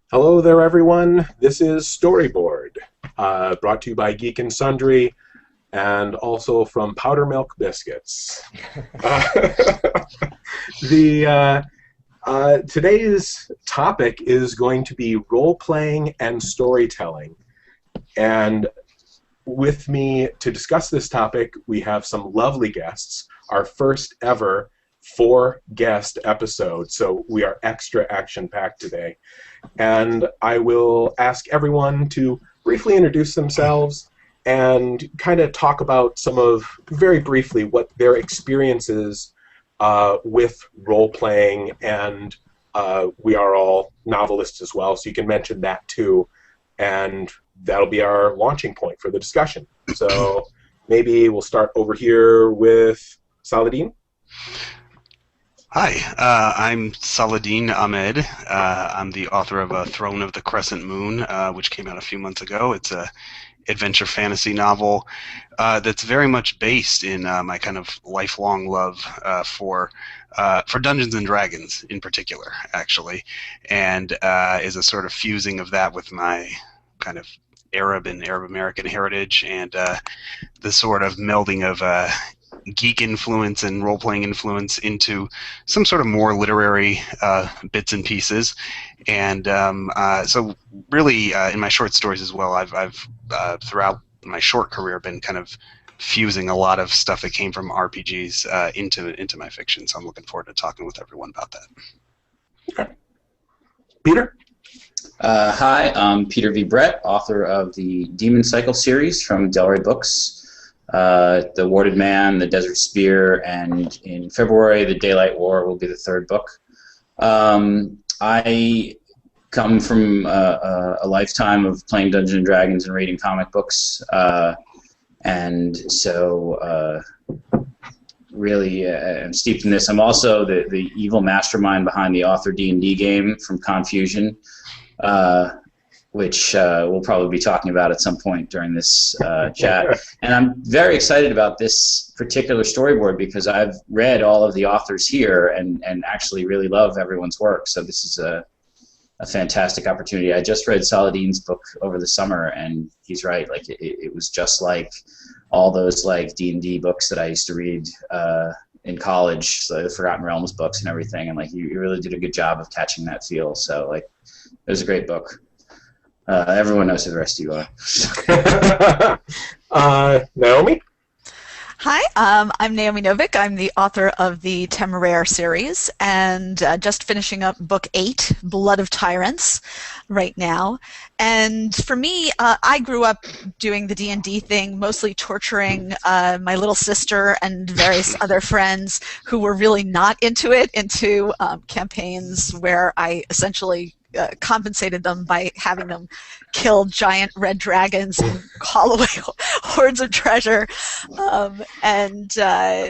Hello there, everyone. This is Storyboard, brought to you by Geek and Sundry, and also from Powder Milk Biscuits. The Today's topic is going to be role-playing and storytelling. And with me to discuss this topic, we have some lovely guests, our first ever 4-guest episode, so we are extra action-packed today. And I will ask everyone to briefly introduce themselves and kind of talk about very briefly, what their experiences with role-playing, and we are all novelists as well, so you can mention that too, and that'll be our launching point for the discussion. So maybe we'll start over here with Saladin. Hi, I'm Saladin Ahmed. I'm the author of Throne of the Crescent Moon, which came out a few months ago. It's a adventure fantasy novel that's very much based in my kind of lifelong love for Dungeons and Dragons in particular, actually, and is a sort of fusing of that with my kind of Arab and Arab American heritage, and the sort of melding of geek influence and role-playing influence into some sort of more literary bits and pieces. And so really in my short stories as well, I've throughout my short career been kind of fusing a lot of stuff that came from RPGs into my fiction. So I'm looking forward to talking with everyone about that. Okay. Peter? Hi, I'm Peter V. Brett, author of the Demon Cycle series from Del Rey Books. The Warded Man, The Desert Spear, and in February, The Daylight War will be the third book. I come from a lifetime of playing Dungeons and Dragons and reading comic books, and so really I'm steeped in this. I'm also the evil mastermind behind the Author D&D game from Confusion, which we'll probably be talking about at some point during this chat. And I'm very excited about this particular storyboard because I've read all of the authors here and actually really love everyone's work. So this is a fantastic opportunity. I just read Saladin's book over the summer, and he's right. Like it was just like all those like D&D books that I used to read in college, so the Forgotten Realms books and everything. And like you really did a good job of catching that feel. So like it was a great book. Everyone knows who the rest of you are. Naomi? Hi, I'm Naomi Novik. I'm the author of the Temeraire series, and just finishing up book 8, Blood of Tyrants, right now. And for me, I grew up doing the D&D thing, mostly torturing my little sister and various other friends who were really not into it, into campaigns where I essentially compensated them by having them kill giant red dragons and haul away hordes of treasure. And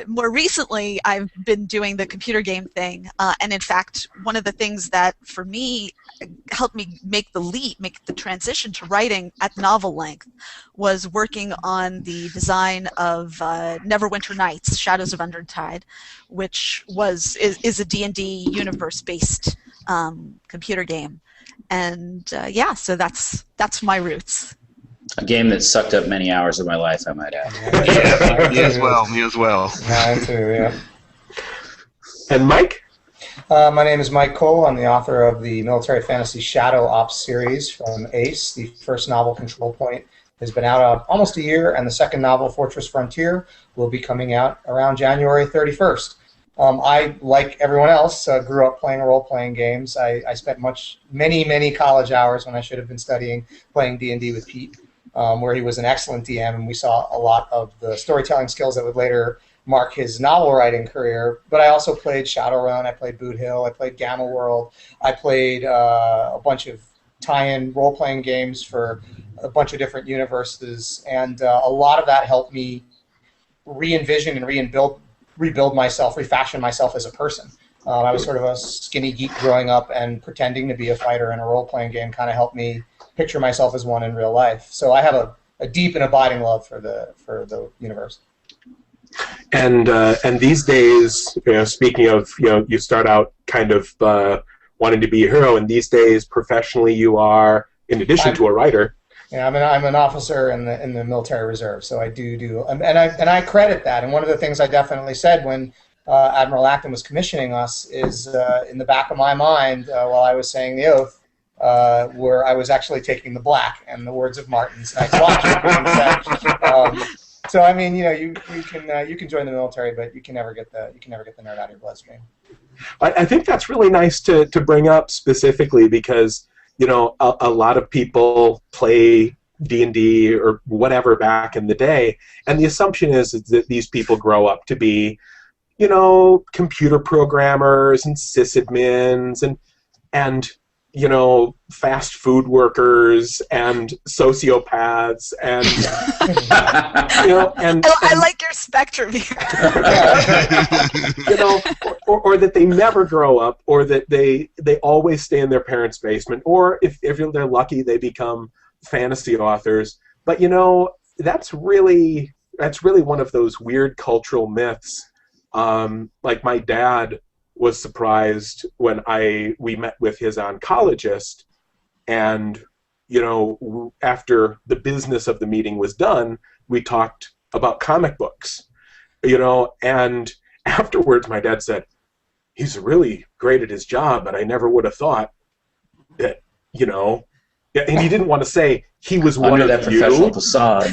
more recently, I've been doing the computer game thing. And in fact, one of the things that, for me, helped me make the transition to writing at novel length was working on the design of Neverwinter Nights, Shadows of Undertide, which is a D&D universe-based computer game. And yeah, so that's my roots. A game that sucked up many hours of my life, I might add. Yeah, me as well. Yeah, too, yeah. And Mike? My name is Mike Cole. I'm the author of the military fantasy Shadow Ops series from ACE. The first novel, Control Point, has been out almost a year, and the second novel, Fortress Frontier, will be coming out around January 31st. I, like everyone else, grew up playing role-playing games. I spent many college hours when I should have been studying playing D&D with Pete, where he was an excellent DM, and we saw a lot of the storytelling skills that would later mark his novel writing career. But I also played Shadowrun, I played Boot Hill, I played Gamma World, I played a bunch of tie-in role-playing games for a bunch of different universes, and a lot of that helped me re-envision and rebuild myself, refashion myself as a person. I was sort of a skinny geek growing up, and pretending to be a fighter in a role-playing game kind of helped me picture myself as one in real life. So I have a deep and abiding love for the universe. And these days, speaking of, you start out kind of wanting to be a hero, and these days, professionally, you are, in addition to a writer. Yeah, I'm an officer in the military reserve, so I do, and I credit that. And one of the things I definitely said when Admiral Acton was commissioning us is in the back of my mind while I was saying the oath, where I was actually taking the black, and the words of Martin's Night's Watch were being said. So I mean, you can join the military, but you can never get the nerd out of your bloodstream. I think that's really nice to bring up specifically because a lot of people play D&D or whatever back in the day, and the assumption is that these people grow up to be computer programmers and sysadmins and fast food workers and sociopaths and I like your spectrum here. or that they never grow up, or that they always stay in their parents' basement, or if they're lucky they become fantasy authors. But that's really one of those weird cultural myths. Like my dad was surprised when we met with his oncologist, and after the business of the meeting was done, we talked about comic books, and afterwards my dad said, he's really great at his job, but I never would have thought that, and he didn't want to say he was one of that professional facade.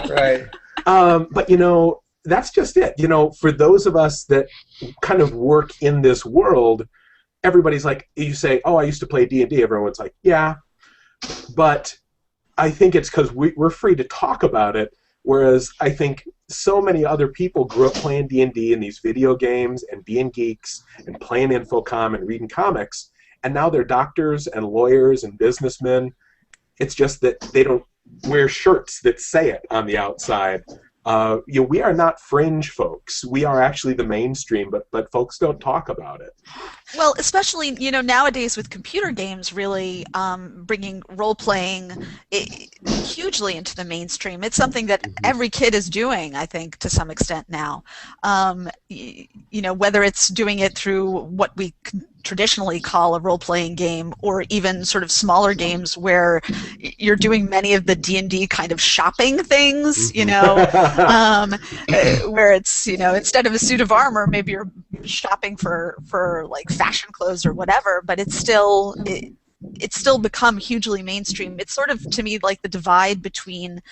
Right. But that's just it. For those of us that kind of work in this world, everybody's like, you say, oh, I used to play D&D. Everyone's like, yeah. But I think it's because we're free to talk about it, whereas I think so many other people grew up playing D&D and these video games and being geeks and playing Infocom and reading comics, and now they're doctors and lawyers and businessmen. It's just that they don't wear shirts that say it on the outside. We are not fringe folks. We are actually the mainstream, but folks don't talk about it. Well, especially nowadays with computer games really bringing role-playing hugely into the mainstream. It's something that every kid is doing, I think, to some extent now. Whether it's doing it through what we traditionally call a role-playing game, or even sort of smaller games where you're doing many of the D&D kind of shopping things, where it's, instead of a suit of armor, maybe you're shopping for like fashion clothes or whatever, but it's still become hugely mainstream. It's sort of, to me, like the divide between,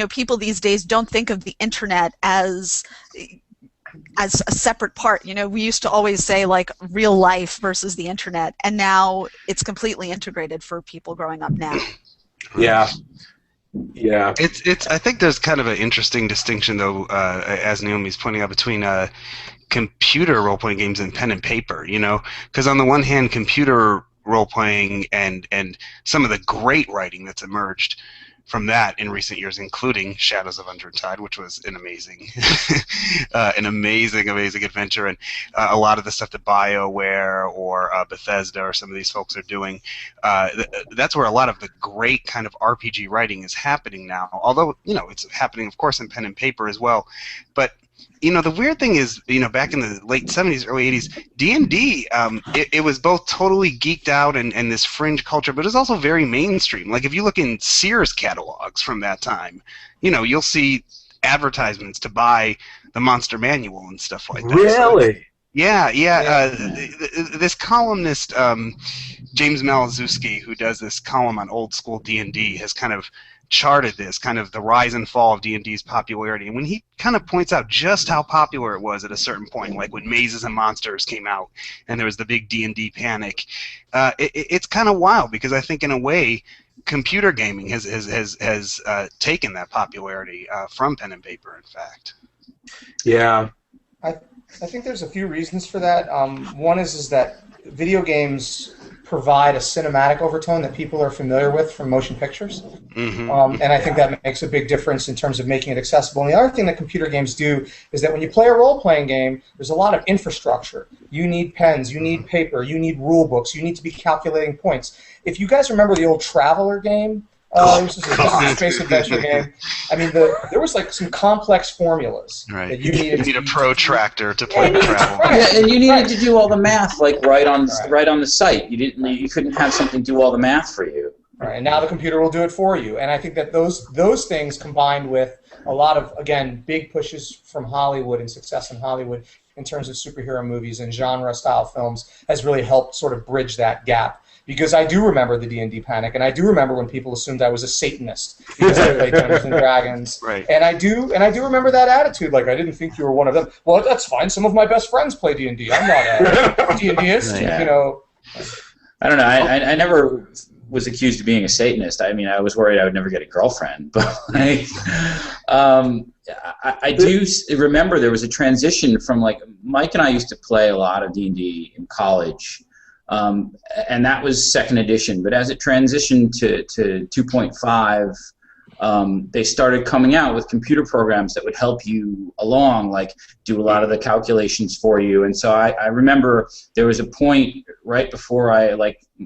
people these days don't think of the internet as a separate part. We used to always say like real life versus the internet, and now it's completely integrated for people growing up now. Yeah. Yeah. It's. I think there's kind of an interesting distinction, though, as Naomi's pointing out, between computer role-playing games and pen and paper. Because on the one hand, computer role-playing and some of the great writing that's emerged from that in recent years, including Shadows of Undertide, which was an amazing, amazing adventure, and a lot of the stuff that BioWare or Bethesda or some of these folks are doing. That's where a lot of the great kind of RPG writing is happening now. Although it's happening, of course, in pen and paper as well. But the weird thing is, back in the late 70s, early 80s, D&D, it was both totally geeked out and this fringe culture, but it was also very mainstream. Like, if you look in Sears catalogs from that time, you'll see advertisements to buy the Monster Manual and stuff like that. Really? So, yeah. This columnist, James Malazewski, who does this column on old school D&D, has kind of charted this, kind of the rise and fall of D&D's popularity. And when he kind of points out just how popular it was at a certain point, like when Mazes and Monsters came out and there was the big D&D panic, it's kind of wild, because I think in a way computer gaming has taken that popularity from pen and paper, in fact. Yeah. I think there's a few reasons for that. One is that video games provide a cinematic overtone that people are familiar with from motion pictures. And I think that makes a big difference in terms of making it accessible. And the other thing that computer games do is that when you play a role-playing game, there's a lot of infrastructure. You need pens, you need paper, you need rule books, you need to be calculating points. If you guys remember the old Traveler game, This is a space adventure game. I mean, there was like some complex formulas that you needed. You need a protractor to play travel. Yeah, and you needed to do all the math like right on the site. You couldn't have something do all the math for you. Right, and now the computer will do it for you. And I think that those things combined with a lot of, again, big pushes from Hollywood and success in Hollywood in terms of superhero movies and genre-style films has really helped sort of bridge that gap. Because I do remember the D&D panic, and I do remember when people assumed I was a Satanist because I played Dungeons and Dragons. Right. And I do remember that attitude. Like, I didn't think you were one of them. Well, that's fine. Some of my best friends play D&D. I'm not a D&Dist. Yeah. You know. I don't know. I never was accused of being a Satanist. I mean, I was worried I would never get a girlfriend, but like, I do remember there was a transition from, like, Mike and I used to play a lot of D&D in college. And that was second edition, but as it transitioned to 2.5, they started coming out with computer programs that would help you along, like do a lot of the calculations for you. And so I remember there was a point right before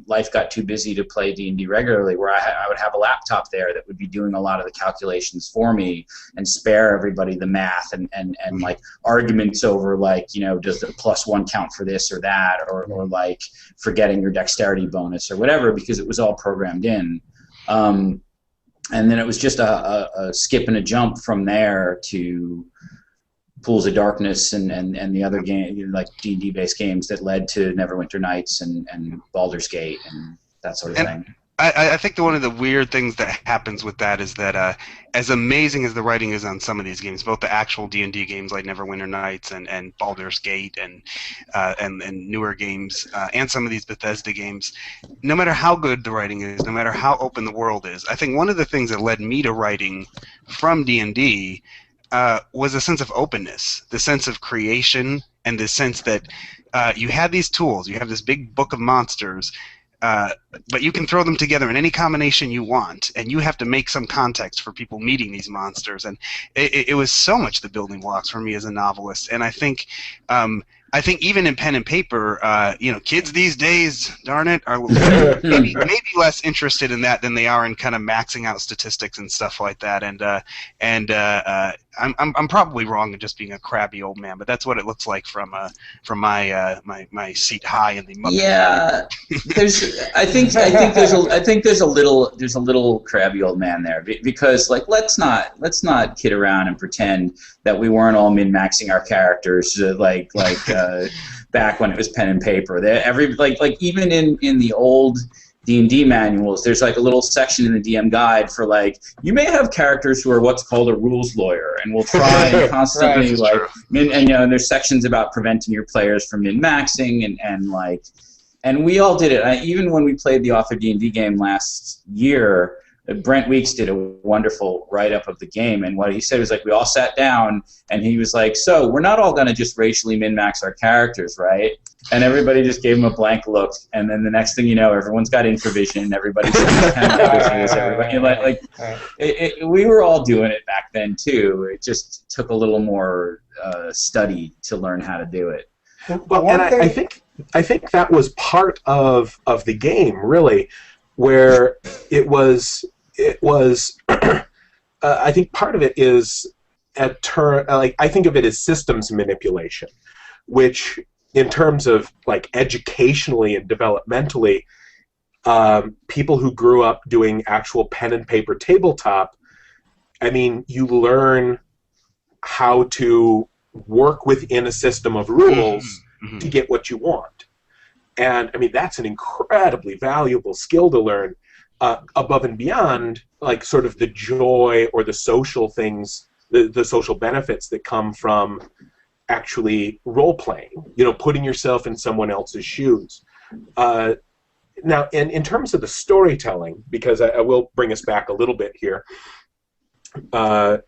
life got too busy to play D&D regularly, where I would have a laptop there that would be doing a lot of the calculations for me and spare everybody the math and like arguments over, like, you know, does the +1 count for this or that, or like forgetting your dexterity bonus or whatever, because it was all programmed in. And then it was just a skip and a jump from there to Pools of Darkness and the other game, you know, like D&D based games that led to Neverwinter Nights and Baldur's Gate and that sort of thing. I think that one of the weird things that happens with that is that as amazing as the writing is on some of these games, both the actual D&D games like Neverwinter Nights and Baldur's Gate and newer games and some of these Bethesda games, no matter how good the writing is, no matter how open the world is, I think one of the things that led me to writing from D&D was a sense of openness, the sense of creation, and the sense that you had these tools, you have this big book of monsters, but you can throw them together in any combination you want, and you have to make some context for people meeting these monsters. And it was so much the building blocks for me as a novelist. And I think even in pen and paper, you know, kids these days, darn it, are maybe less interested in that than they are in kind of maxing out statistics and stuff like that. And I'm probably wrong in just being a crabby old man, but that's what it looks like from my seat high in the Muppet. Yeah, I think there's a little crabby old man there, because, like, let's not kid around and pretend that we weren't all min-maxing our characters like back when it was pen and paper. Even in the old D&D manuals, there's like a little section in the DM guide for, like, you may have characters who are what's called a rules lawyer, and will try and constantly and you know, and there's sections about preventing your players from min-maxing and we all did it. Even when we played the Author D&D game last year, Brent Weeks did a wonderful write-up of the game, and what he said was, like, we all sat down, and he was like, so we're not all going to just racially min-max our characters, right? And everybody just gave him a blank look, and then the next thing you know, everyone's got infravision, everybody's we were all doing it back then too. It just took a little more study to learn how to do it. Well, and I think that was part of the game, really, where it was I think part of it is I think of it as systems manipulation, which in terms of, like, educationally and developmentally, people who grew up doing actual pen and paper tabletop, I mean, you learn how to work within a system of rules to get what you want. And, I mean, that's an incredibly valuable skill to learn, above and beyond, like, sort of the joy or the social things, the social benefits that come from actually role-playing, you know, putting yourself in someone else's shoes. Now, in terms of the storytelling, because I will bring us back a little bit here, I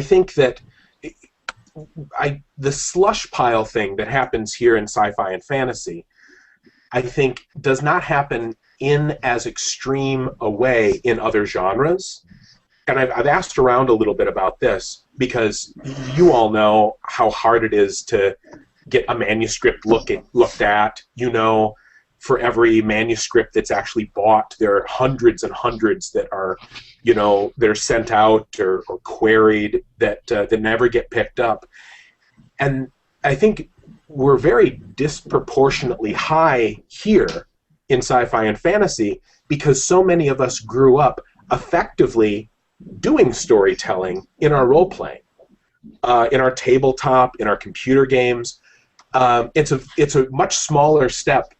think that the slush pile thing that happens here in sci-fi and fantasy, I think, does not happen in as extreme a way in other genres. And I've asked around a little bit about this, because you all know how hard it is to get a manuscript looked at. You know, for every manuscript that's actually bought. There are hundreds and hundreds that are, that are sent out or queried that never get picked up. And I think we're very disproportionately high here in sci-fi and fantasy because so many of us grew up effectively doing storytelling in our role-playing, in our tabletop, in our computer games. It's a much smaller step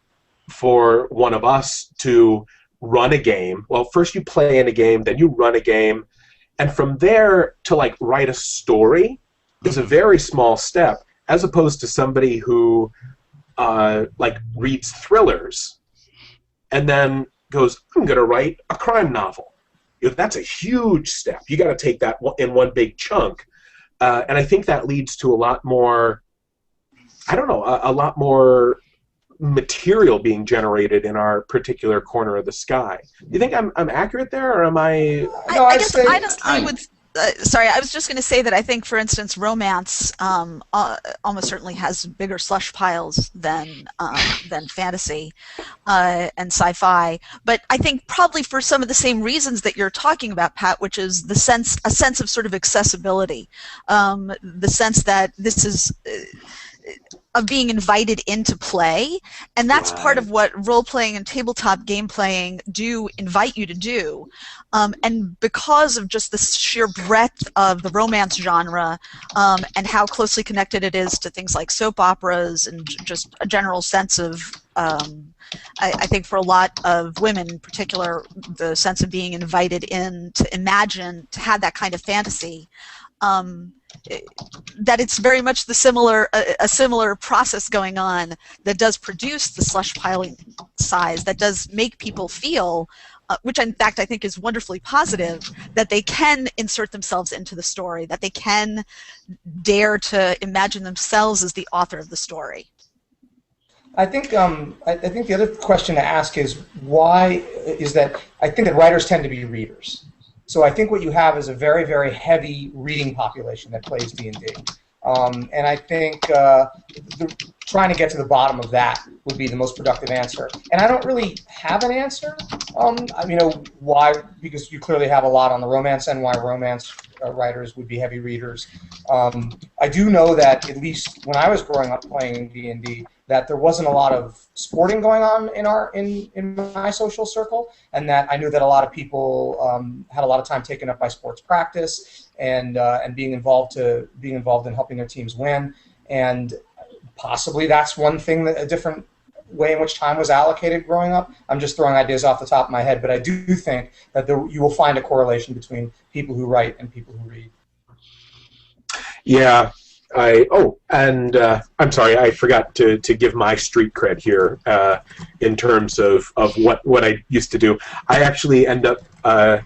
for one of us to run a game. Well, first you play in a game, then you run a game, and from there to like write a story is a very small step, as opposed to somebody who like reads thrillers and then goes, I'm going to write a crime novel. That's a huge step. You got to take that in one big chunk, and I think that leads to a lot more. I don't know, a lot more material being generated in our particular corner of the sky. Do you think I'm accurate there, or am I? No, I guess I would. Sorry, I was just going to say that I think, for instance, romance almost certainly has bigger slush piles than fantasy and sci-fi. But I think probably for some of the same reasons that you're talking about, Pat, which is a sense of sort of accessibility, the sense that this is. Of being invited into play, and that's part of what role-playing and tabletop game-playing do invite you to do. And because of just the sheer breadth of the romance genre and how closely connected it is to things like soap operas and just a general sense of, I think for a lot of women in particular, the sense of being invited in to imagine, to have that kind of fantasy, that it's very much a similar process going on that does produce the slush piling size, that does make people feel, which in fact I think is wonderfully positive, that they can insert themselves into the story, that they can dare to imagine themselves as the author of the story. I think the other question to ask is why is that I think that writers tend to be readers. So I think what you have is a very, very heavy reading population that plays D&D. And I think trying to get to the bottom of that would be the most productive answer. And I don't really have an answer. Why? Because you clearly have a lot on the romance end, why romance writers would be heavy readers. I do know that, at least when I was growing up playing D&D, that there wasn't a lot of sporting going on in my social circle, and that I knew that a lot of people had a lot of time taken up by sports practice and being involved in helping their teams win, and possibly that's one thing, that a different way in which time was allocated growing up. I'm just throwing ideas off the top of my head, but I do think that you will find a correlation between people who write and people who read. Yeah. I'm sorry, I forgot to give my street cred here in terms of what I used to do. I actually end up I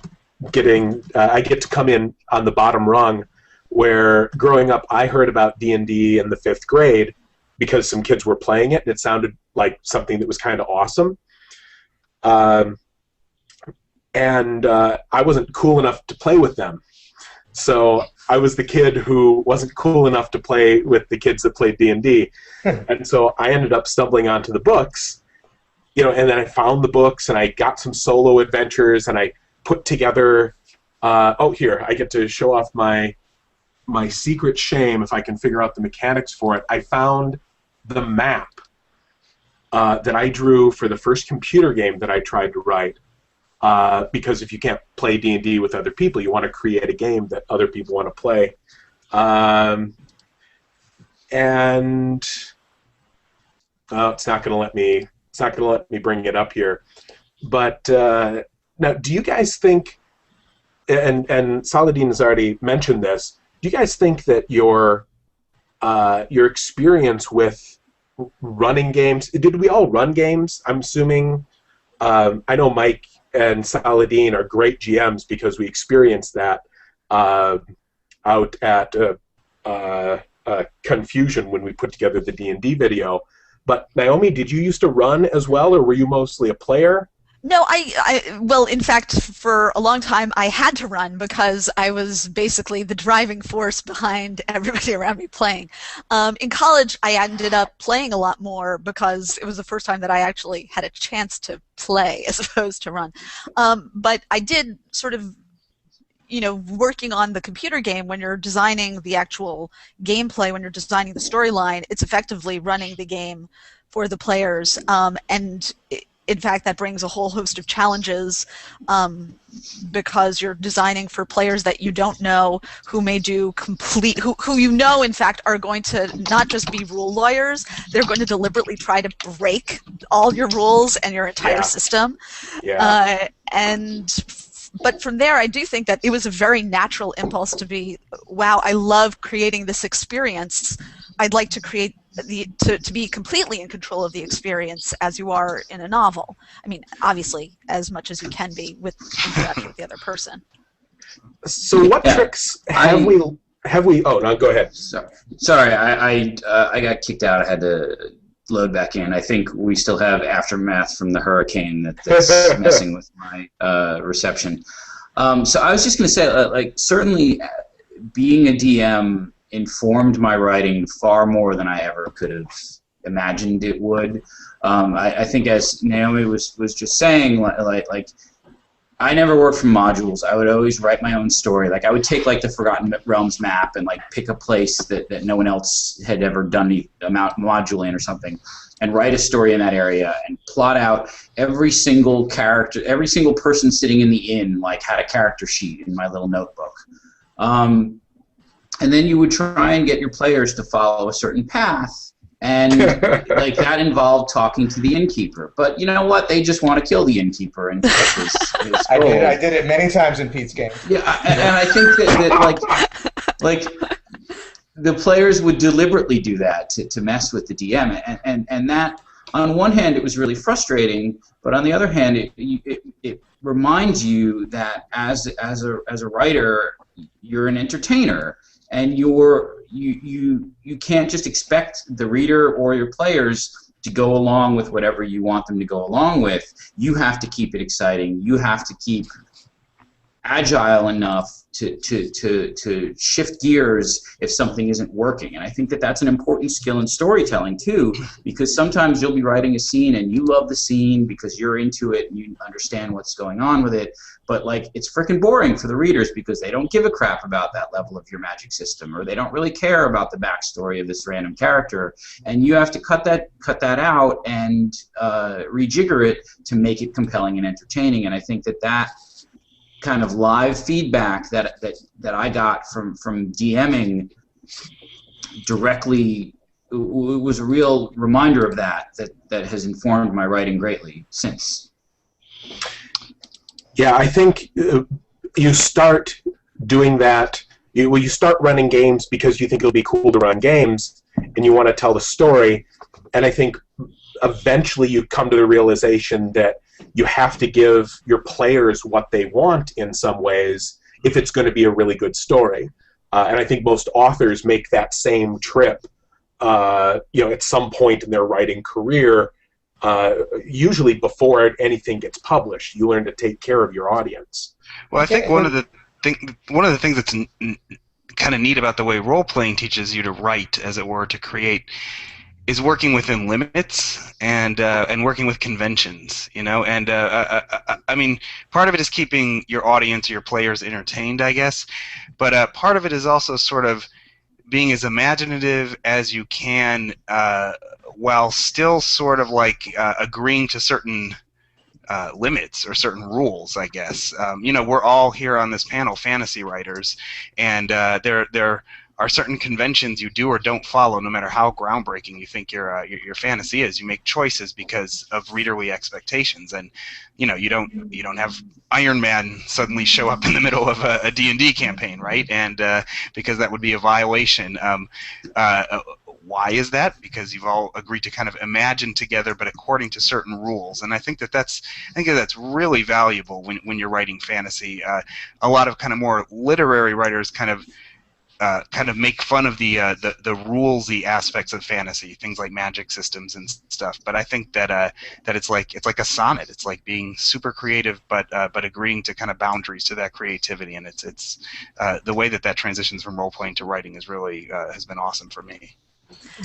get to come in on the bottom rung, where growing up I heard about D&D in the 5th grade because some kids were playing it and it sounded like something that was kind of awesome. And I wasn't cool enough to play with them. So I was the kid who wasn't cool enough to play with the kids that played D&D. And so I ended up stumbling onto the books, and then I found the books and I got some solo adventures and I put together, here, I get to show off my secret shame if I can figure out the mechanics for it. I found the map that I drew for the first computer game that I tried to write. Because if you can't play D&D with other people, you want to create a game that other people want to play. And it's not going to let me. It's not going to let me bring it up here. But now, do you guys think? And Saladin has already mentioned this. Do you guys think that your experience with running games? Did we all run games? I'm assuming. I know Mike and Saladin are great GMs because we experienced that out at Confusion when we put together the D&D video. But Naomi, did you used to run as well, or were you mostly a player? No, well, in fact, for a long time I had to run because I was basically the driving force behind everybody around me playing. In college, I ended up playing a lot more because it was the first time that I actually had a chance to play as opposed to run. But I did sort of, working on the computer game, when you're designing the actual gameplay, when you're designing the storyline, it's effectively running the game for the players. In fact, that brings a whole host of challenges because you're designing for players that you don't know, who may do who you know, in fact, are going to not just be rule lawyers, they're going to deliberately try to break all your rules and your entire system. Yeah. But from there, I do think that it was a very natural impulse to be, wow, I love creating this experience. I'd like to create to be completely in control of the experience as you are in a novel. I mean, obviously, as much as you can be with interaction with the other person. So what tricks have we? Oh, no, go ahead. Sorry, I got kicked out. I had to load back in. I think we still have aftermath from the hurricane that's messing with my reception. So I was just going to say, like, certainly being a DM informed my writing far more than I ever could have imagined it would. I think, as Naomi was just saying, like I never worked from modules. I would always write my own story. Like, I would take, like, the Forgotten Realms map and, like, pick a place that no one else had ever done a module in or something, and write a story in that area and plot out every single character, every single person sitting in the inn, like, had a character sheet in my little notebook. And then you would try and get your players to follow a certain path, and like, that involved talking to the innkeeper. But you know what? They just want to kill the innkeeper and get his I did it many times in Pete's game. Yeah, and I think that like the players would deliberately do that to mess with the DM, and that, on one hand, it was really frustrating, but on the other hand, it reminds you that as a writer, you're an entertainer. And you can't just expect the reader or your players to go along with whatever you want them to go along with. You have to keep it exciting. You have to keep agile enough to shift gears if something isn't working. And I think that that's an important skill in storytelling too, because sometimes you'll be writing a scene and you love the scene because you're into it and you understand what's going on with it, but like, it's freaking boring for the readers because they don't give a crap about that level of your magic system, or they don't really care about the backstory of this random character, and you have to cut that out and rejigger it to make it compelling and entertaining. And I think that kind of live feedback that I got from DMing directly, it was a real reminder of that has informed my writing greatly since. Yeah, I think you start doing that. You start running games because you think it'll be cool to run games, and you want to tell the story. And I think eventually you come to the realization that you have to give your players what they want in some ways if it's going to be a really good story. And I think most authors make that same trip, at some point in their writing career, usually before anything gets published. You learn to take care of your audience. Well, I think one of the things that's kind of neat about the way role-playing teaches you to write, as it were, to create, is working within limits and working with conventions, and I mean, part of it is keeping your audience or your players entertained, I guess, but part of it is also sort of being as imaginative as you can while still sort of like agreeing to certain limits or certain rules, I guess. We're all here on this panel fantasy writers, and there are certain conventions you do or don't follow, no matter how groundbreaking you think your fantasy is. You make choices because of readerly expectations, and you don't have Iron Man suddenly show up in the middle of a D&D campaign, right? And because that would be a violation. Why is that? Because you've all agreed to kind of imagine together, but according to certain rules. And I think that's really valuable when you're writing fantasy. A lot of kind of more literary writers kind of kind of make fun of the rulesy aspects of fantasy, things like magic systems and stuff. But I think that it's like a sonnet. It's like being super creative, but agreeing to kind of boundaries to that creativity. And it's the way that transitions from role playing to writing is really has been awesome for me.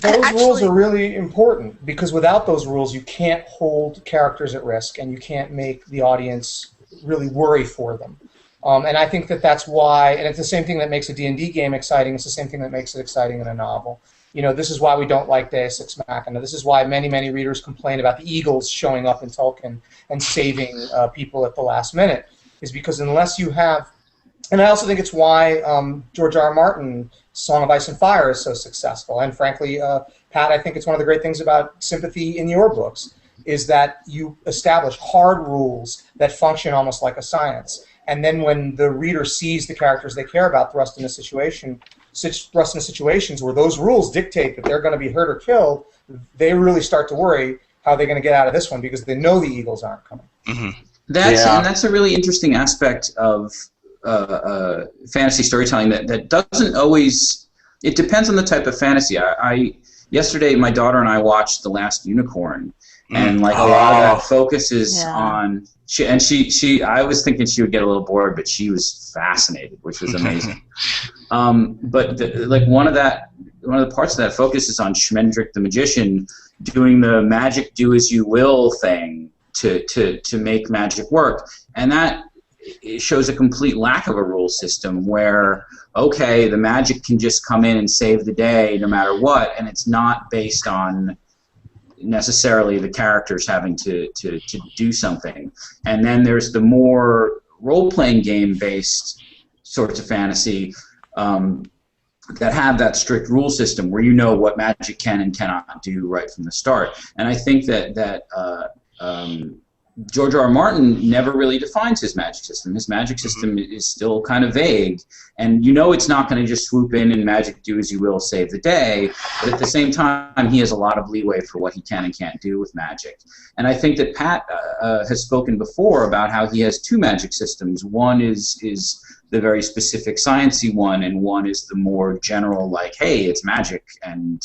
Those rules are really important, because without those rules, you can't hold characters at risk, and you can't make the audience really worry for them. And I think that that's why, and it's the same thing that makes a D&D game exciting. It's the same thing that makes it exciting in a novel. You know, this is why we don't like Deus Ex Machina. This is why many, many readers complain about the Eagles showing up in Tolkien and saving people at the last minute, is because unless you have, and I also think it's why George R. R. Martin's Song of Ice and Fire is so successful. And frankly, Pat, I think it's one of the great things about Sympathy in your books, is that you establish hard rules that function almost like a science. And then when the reader sees the characters they care about thrust into situations where those rules dictate that they're going to be hurt or killed, they really start to worry how they're going to get out of this one, because they know the Eagles aren't coming. Mm-hmm. And that's a really interesting aspect of fantasy storytelling that doesn't always. It depends on the type of fantasy. Yesterday, my daughter and I watched The Last Unicorn, and like a lot of that focuses on. I was thinking she would get a little bored, but she was fascinated, which was amazing. But one of the parts of that focuses on Schmendrick the magician doing the magic do as you will thing to make magic work, and that it shows a complete lack of a rule system where, okay, the magic can just come in and save the day no matter what, and it's not based on necessarily the characters having to do something. And then there's the more role-playing game-based sorts of fantasy that have that strict rule system where you know what magic can and cannot do right from the start. And I think that George R. R. Martin never really defines his magic system. His magic system is still kind of vague, and you know it's not going to just swoop in and magic do as you will save the day, but at the same time he has a lot of leeway for what he can and can't do with magic. And I think that Pat has spoken before about how he has two magic systems. One is the very specific sciencey one, and one is the more general, like, hey, it's magic and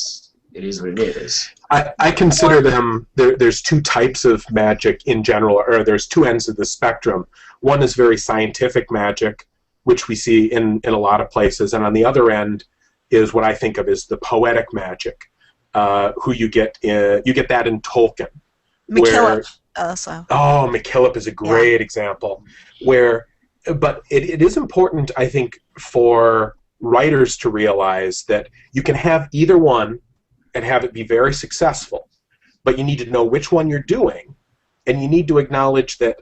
it is what it is. I consider them, there's two types of magic in general, or there's two ends of the spectrum. One is very scientific magic, which we see in a lot of places, and on the other end is what I think of as the poetic magic, who you get that in Tolkien. McKillop also. Oh, McKillop is a great example. But it is important, I think, for writers to realize that you can have either one and have it be very successful, but you need to know which one you're doing, and you need to acknowledge that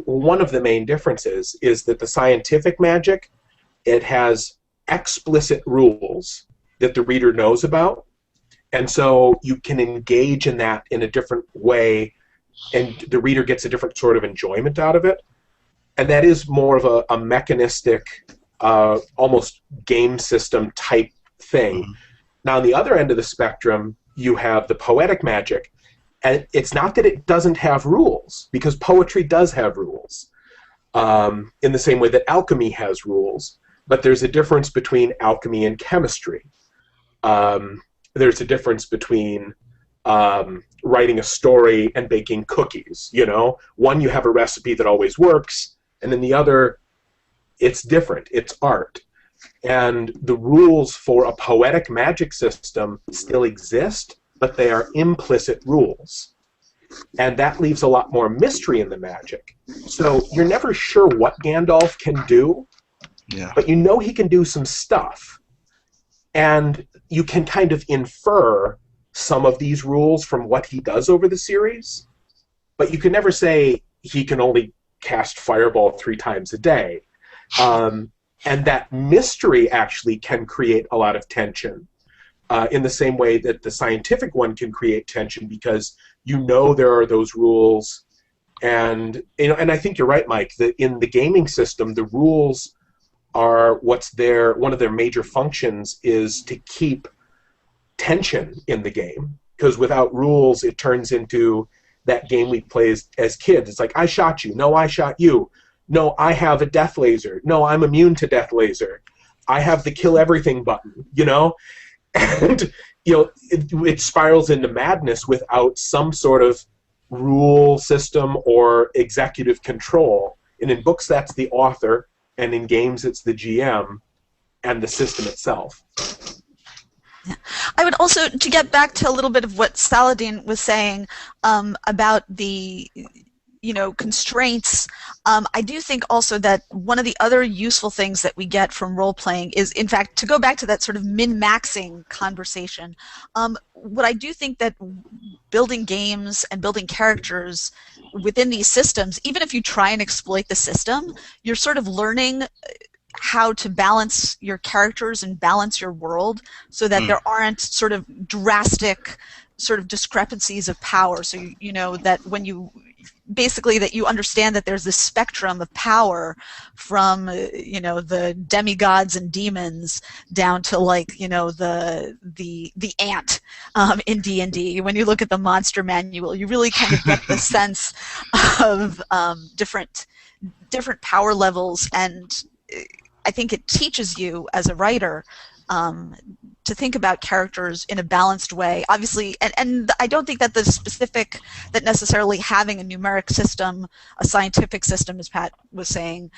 one of the main differences is that the scientific magic, it has explicit rules that the reader knows about, and so you can engage in that in a different way, and the reader gets a different sort of enjoyment out of it, and that is more of a mechanistic, almost game system type thing. Mm-hmm. Now, on the other end of the spectrum, you have the poetic magic, and it's not that it doesn't have rules, because poetry does have rules, in the same way that alchemy has rules, but there's a difference between alchemy and chemistry. There's a difference between writing a story and baking cookies, you know? One, you have a recipe that always works, and then the other, it's different. It's art. And the rules for a poetic magic system still exist, but they are implicit rules. And that leaves a lot more mystery in the magic. So you're never sure what Gandalf can do, but you know he can do some stuff. And you can kind of infer some of these rules from what he does over the series, but you can never say he can only cast Fireball 3 times a day. And that mystery actually can create a lot of tension, in the same way that the scientific one can create tension, because you know there are those rules, and and I think you're right, Mike, that in the gaming system, the rules are one of their major functions is to keep tension in the game, because without rules, it turns into that game we play as kids. It's like, I shot you. No, I shot you. No, I have a death laser. No, I'm immune to death laser. I have the kill everything button, you know? And, you know, it spirals into madness without some sort of rule system or executive control. And in books, that's the author, and in games, it's the GM and the system itself. Yeah. I would also, to get back to a little bit of what Saladin was saying about the, you know, constraints, I do think also that one of the other useful things that we get from role-playing is, in fact, to go back to that sort of min-maxing conversation, what I do think that building games and building characters within these systems, even if you try and exploit the system, you're sort of learning how to balance your characters and balance your world so that there aren't sort of drastic sort of discrepancies of power. So you know that when you basically that you understand that there's this spectrum of power from you know the demigods and demons down to like you know the ant in D&D. When you look at the monster manual, you really kind of get the sense of different power levels, and I think it teaches you as a writer to think about characters in a balanced way. Obviously, and I don't think that that necessarily having a numeric system, a scientific system, as Pat was saying,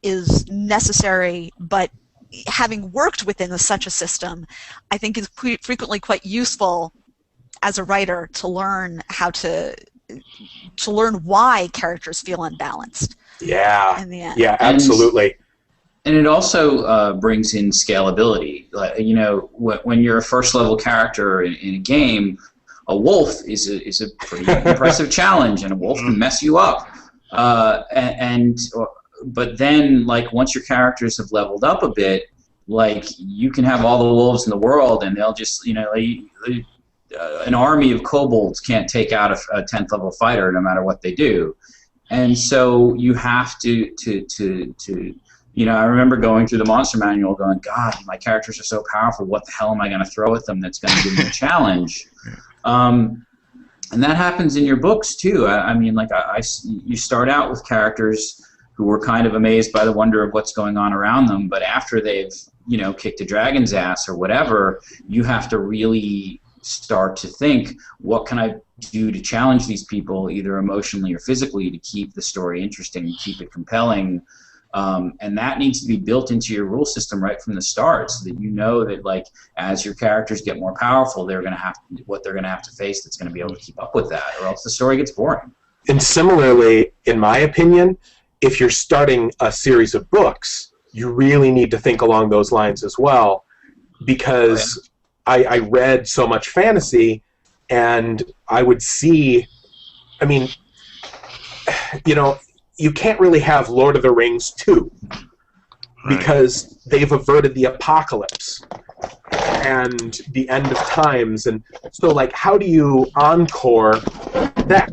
is necessary, but having worked within such a system, I think is frequently quite useful as a writer to learn how to learn why characters feel unbalanced. Yeah. In the end. Yeah, absolutely. And it also brings in scalability. Like, you know, when you're a first level character in a game, a wolf is a pretty impressive challenge, and a wolf can mess you up. But then, like, once your characters have leveled up a bit, like, you can have all the wolves in the world, and they'll just, you know, an army of kobolds can't take out a 10th level fighter no matter what they do. And so you have to you know, I remember going through the monster manual going, God, my characters are so powerful, what the hell am I going to throw at them that's going to give me a challenge? And that happens in your books too. I mean, like, you start out with characters who were kind of amazed by the wonder of what's going on around them, but after they've, you know, kicked a dragon's ass or whatever, you have to really start to think, what can I do to challenge these people, either emotionally or physically, to keep the story interesting and keep it compelling. And that needs to be built into your rule system right from the start, so that you know that, like, as your characters get more powerful, they're going to have to face that's going to be able to keep up with that, or else the story gets boring. And similarly, in my opinion, if you're starting a series of books, you really need to think along those lines as well, because I read so much fantasy, and I would see, I mean, you know, you can't really have Lord of the Rings 2 because they've averted the apocalypse and the end of times, and so, like, how do you encore that?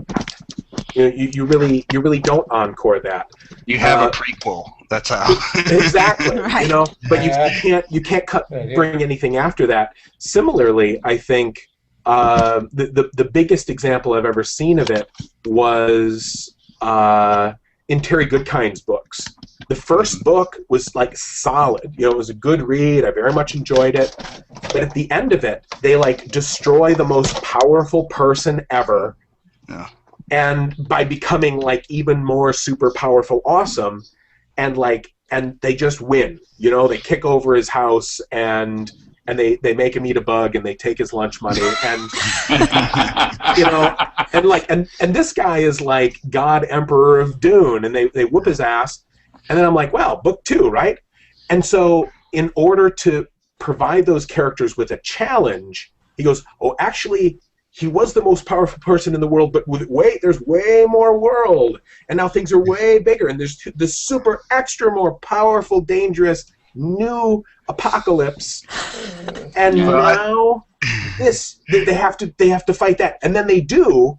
You really don't encore that. You have a prequel. That's how. Exactly. Right. You know, but you can't bring anything after that. Similarly, I think the biggest example I've ever seen of it was in Terry Goodkind's books. The first book was, like, solid. You know, it was a good read. I very much enjoyed it. But at the end of it, they, like, destroy the most powerful person ever. Yeah. And by becoming, like, even more super powerful awesome, and they just win. You know, they kick over his house, and they make him eat a bug, and they take his lunch money, and you know, and this guy is like God Emperor of Dune, and they whoop his ass, and then I'm like, well, book 2, right? And so in order to provide those characters with a challenge, he goes, oh, actually, he was the most powerful person in the world, but there's way more world, and now things are way bigger, and there's this super extra more powerful, dangerous new apocalypse, and now they have to fight that, and then they do,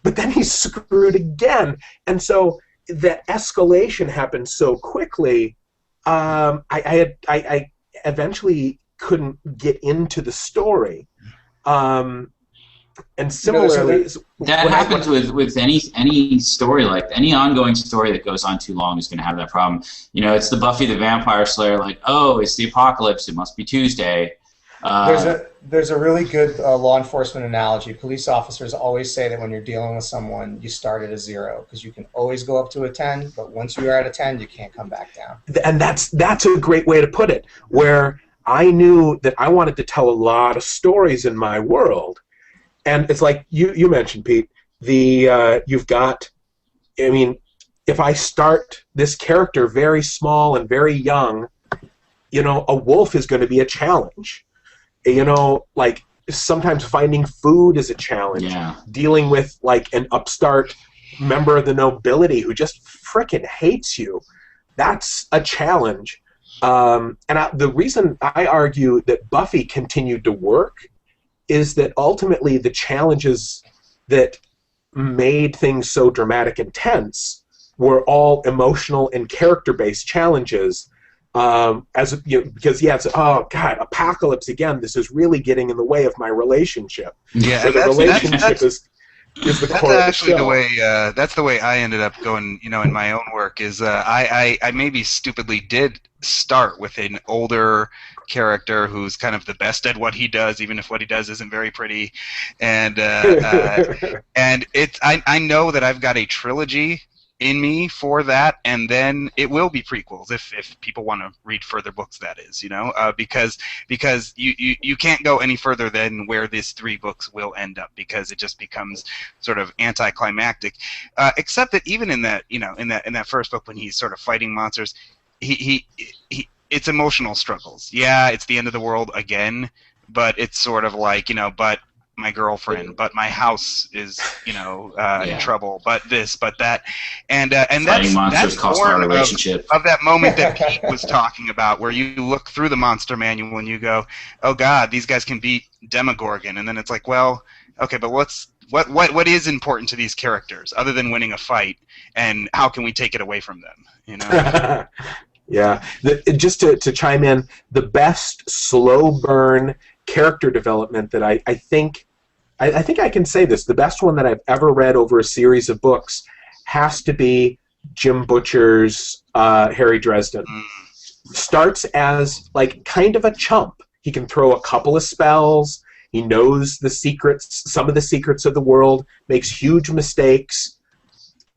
but then he's screwed again, and so that escalation happened so quickly. I eventually couldn't get into the story. And similarly, that happens with any story, like any ongoing story that goes on too long is going to have that problem. You know, it's the Buffy the Vampire Slayer, like, oh, it's the apocalypse, it must be Tuesday. There's a really good law enforcement analogy. Police officers always say that when you're dealing with someone, you start at a 0 because you can always go up to a 10, but once you're at a 10, you can't come back down. And that's a great way to put it, where I knew that I wanted to tell a lot of stories in my world. And it's like you mentioned, Pete, you've got, I mean, if I start this character very small and very young, you know, a wolf is going to be a challenge. You know, like sometimes finding food is a challenge. Yeah. Dealing with like an upstart member of the nobility who just frickin' hates you, that's a challenge. The reason I argue that Buffy continued to work is that ultimately the challenges that made things so dramatic and tense were all emotional and character-based challenges. Because it's, oh God, apocalypse again. This is really getting in the way of my relationship. Yeah, so the relationship is the core of the show. That's the way I ended up going. You know, in my own work is I maybe stupidly did start with an older character who's kind of the best at what he does, even if what he does isn't very pretty, and I know that I've got a trilogy in me for that, and then it will be prequels if people want to read further books, that is, you know, because you can't go any further than where these 3 books will end up, because it just becomes sort of anticlimactic, except that even in that, you know, in that first book when he's sort of fighting monsters, he it's emotional struggles. Yeah, it's the end of the world again, but it's sort of like, you know, but my girlfriend, but my house is, you know, in trouble, but this, but that, and that's born of that moment that Pete was talking about, where you look through the monster manual and you go, oh God, these guys can beat Demogorgon, and then it's like, well, okay, but what is important to these characters other than winning a fight, and how can we take it away from them, you know? Yeah, just to chime in, the best slow burn character development that I think I can say this, the best one that I've ever read over a series of books has to be Jim Butcher's Harry Dresden. Starts as like kind of a chump. He can throw a couple of spells. He knows the secrets, some of the secrets of the world, makes huge mistakes,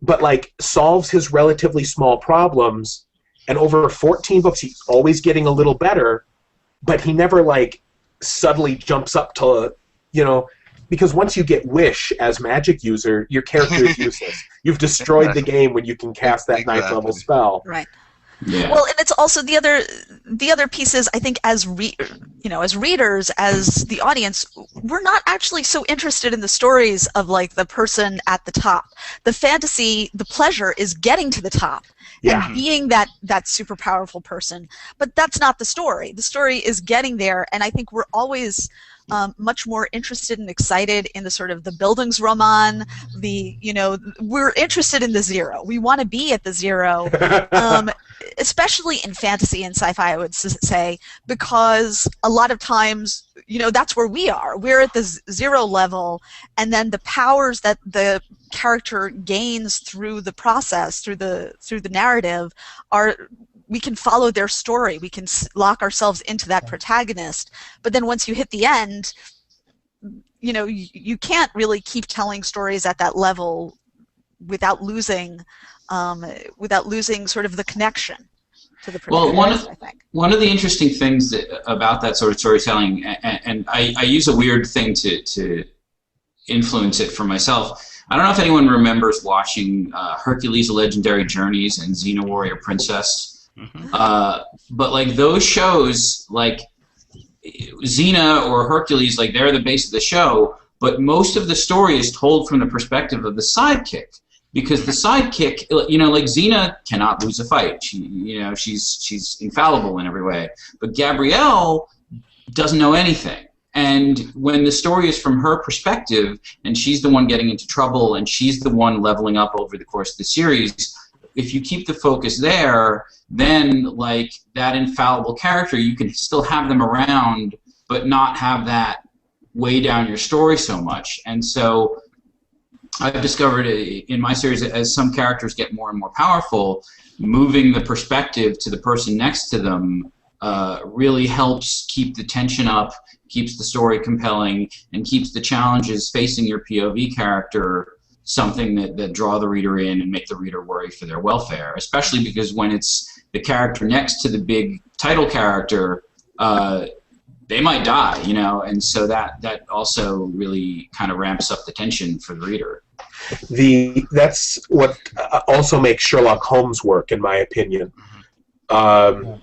but like solves his relatively small problems. And over 14 books, he's always getting a little better, but he never like suddenly jumps up to, you know, because once you get Wish as magic user, your character is useless. You've destroyed the game when you can cast that 9th level spell. Right. Yeah. Well, and it's also the other pieces. I think as readers, as the audience, we're not actually so interested in the stories of like the person at the top. The fantasy, the pleasure is getting to the top. Yeah. And being that super powerful person. But that's not the story. The story is getting there, and I think we're always much more interested and excited in the sort of the Bildungsroman, we're interested in the 0. We want to be at the 0, especially in fantasy and sci-fi, I would say, because a lot of times, that's where we are. We're at the 0 level, and then the powers that the character gains through the process, through the narrative, we can follow their story. We can lock ourselves into that protagonist. But then once you hit the end, you can't really keep telling stories at that level without losing sort of the connection to the protagonist. Well, one of the interesting things about that sort of storytelling, and I use a weird thing to influence it for myself. I don't know if anyone remembers watching Hercules: Legendary Journeys and Xena Warrior Princess. But like those shows, like Xena or Hercules, like they're the base of the show, but most of the story is told from the perspective of the sidekick, because the sidekick, like Xena cannot lose a fight. She's infallible in every way, but Gabrielle doesn't know anything. And when the story is from her perspective, and she's the one getting into trouble, and she's the one leveling up over the course of the series, if you keep the focus there, then like that infallible character, you can still have them around, but not have that weigh down your story so much. And so I've discovered in my series, as some characters get more and more powerful, moving the perspective to the person next to them really helps keep the tension up, keeps the story compelling, and keeps the challenges facing your POV character something that draw the reader in and make the reader worry for their welfare, especially because when it's the character next to the big title character, they might die, you know, and so that also really kind of ramps up the tension for the reader. That's what also makes Sherlock Holmes work, in my opinion. I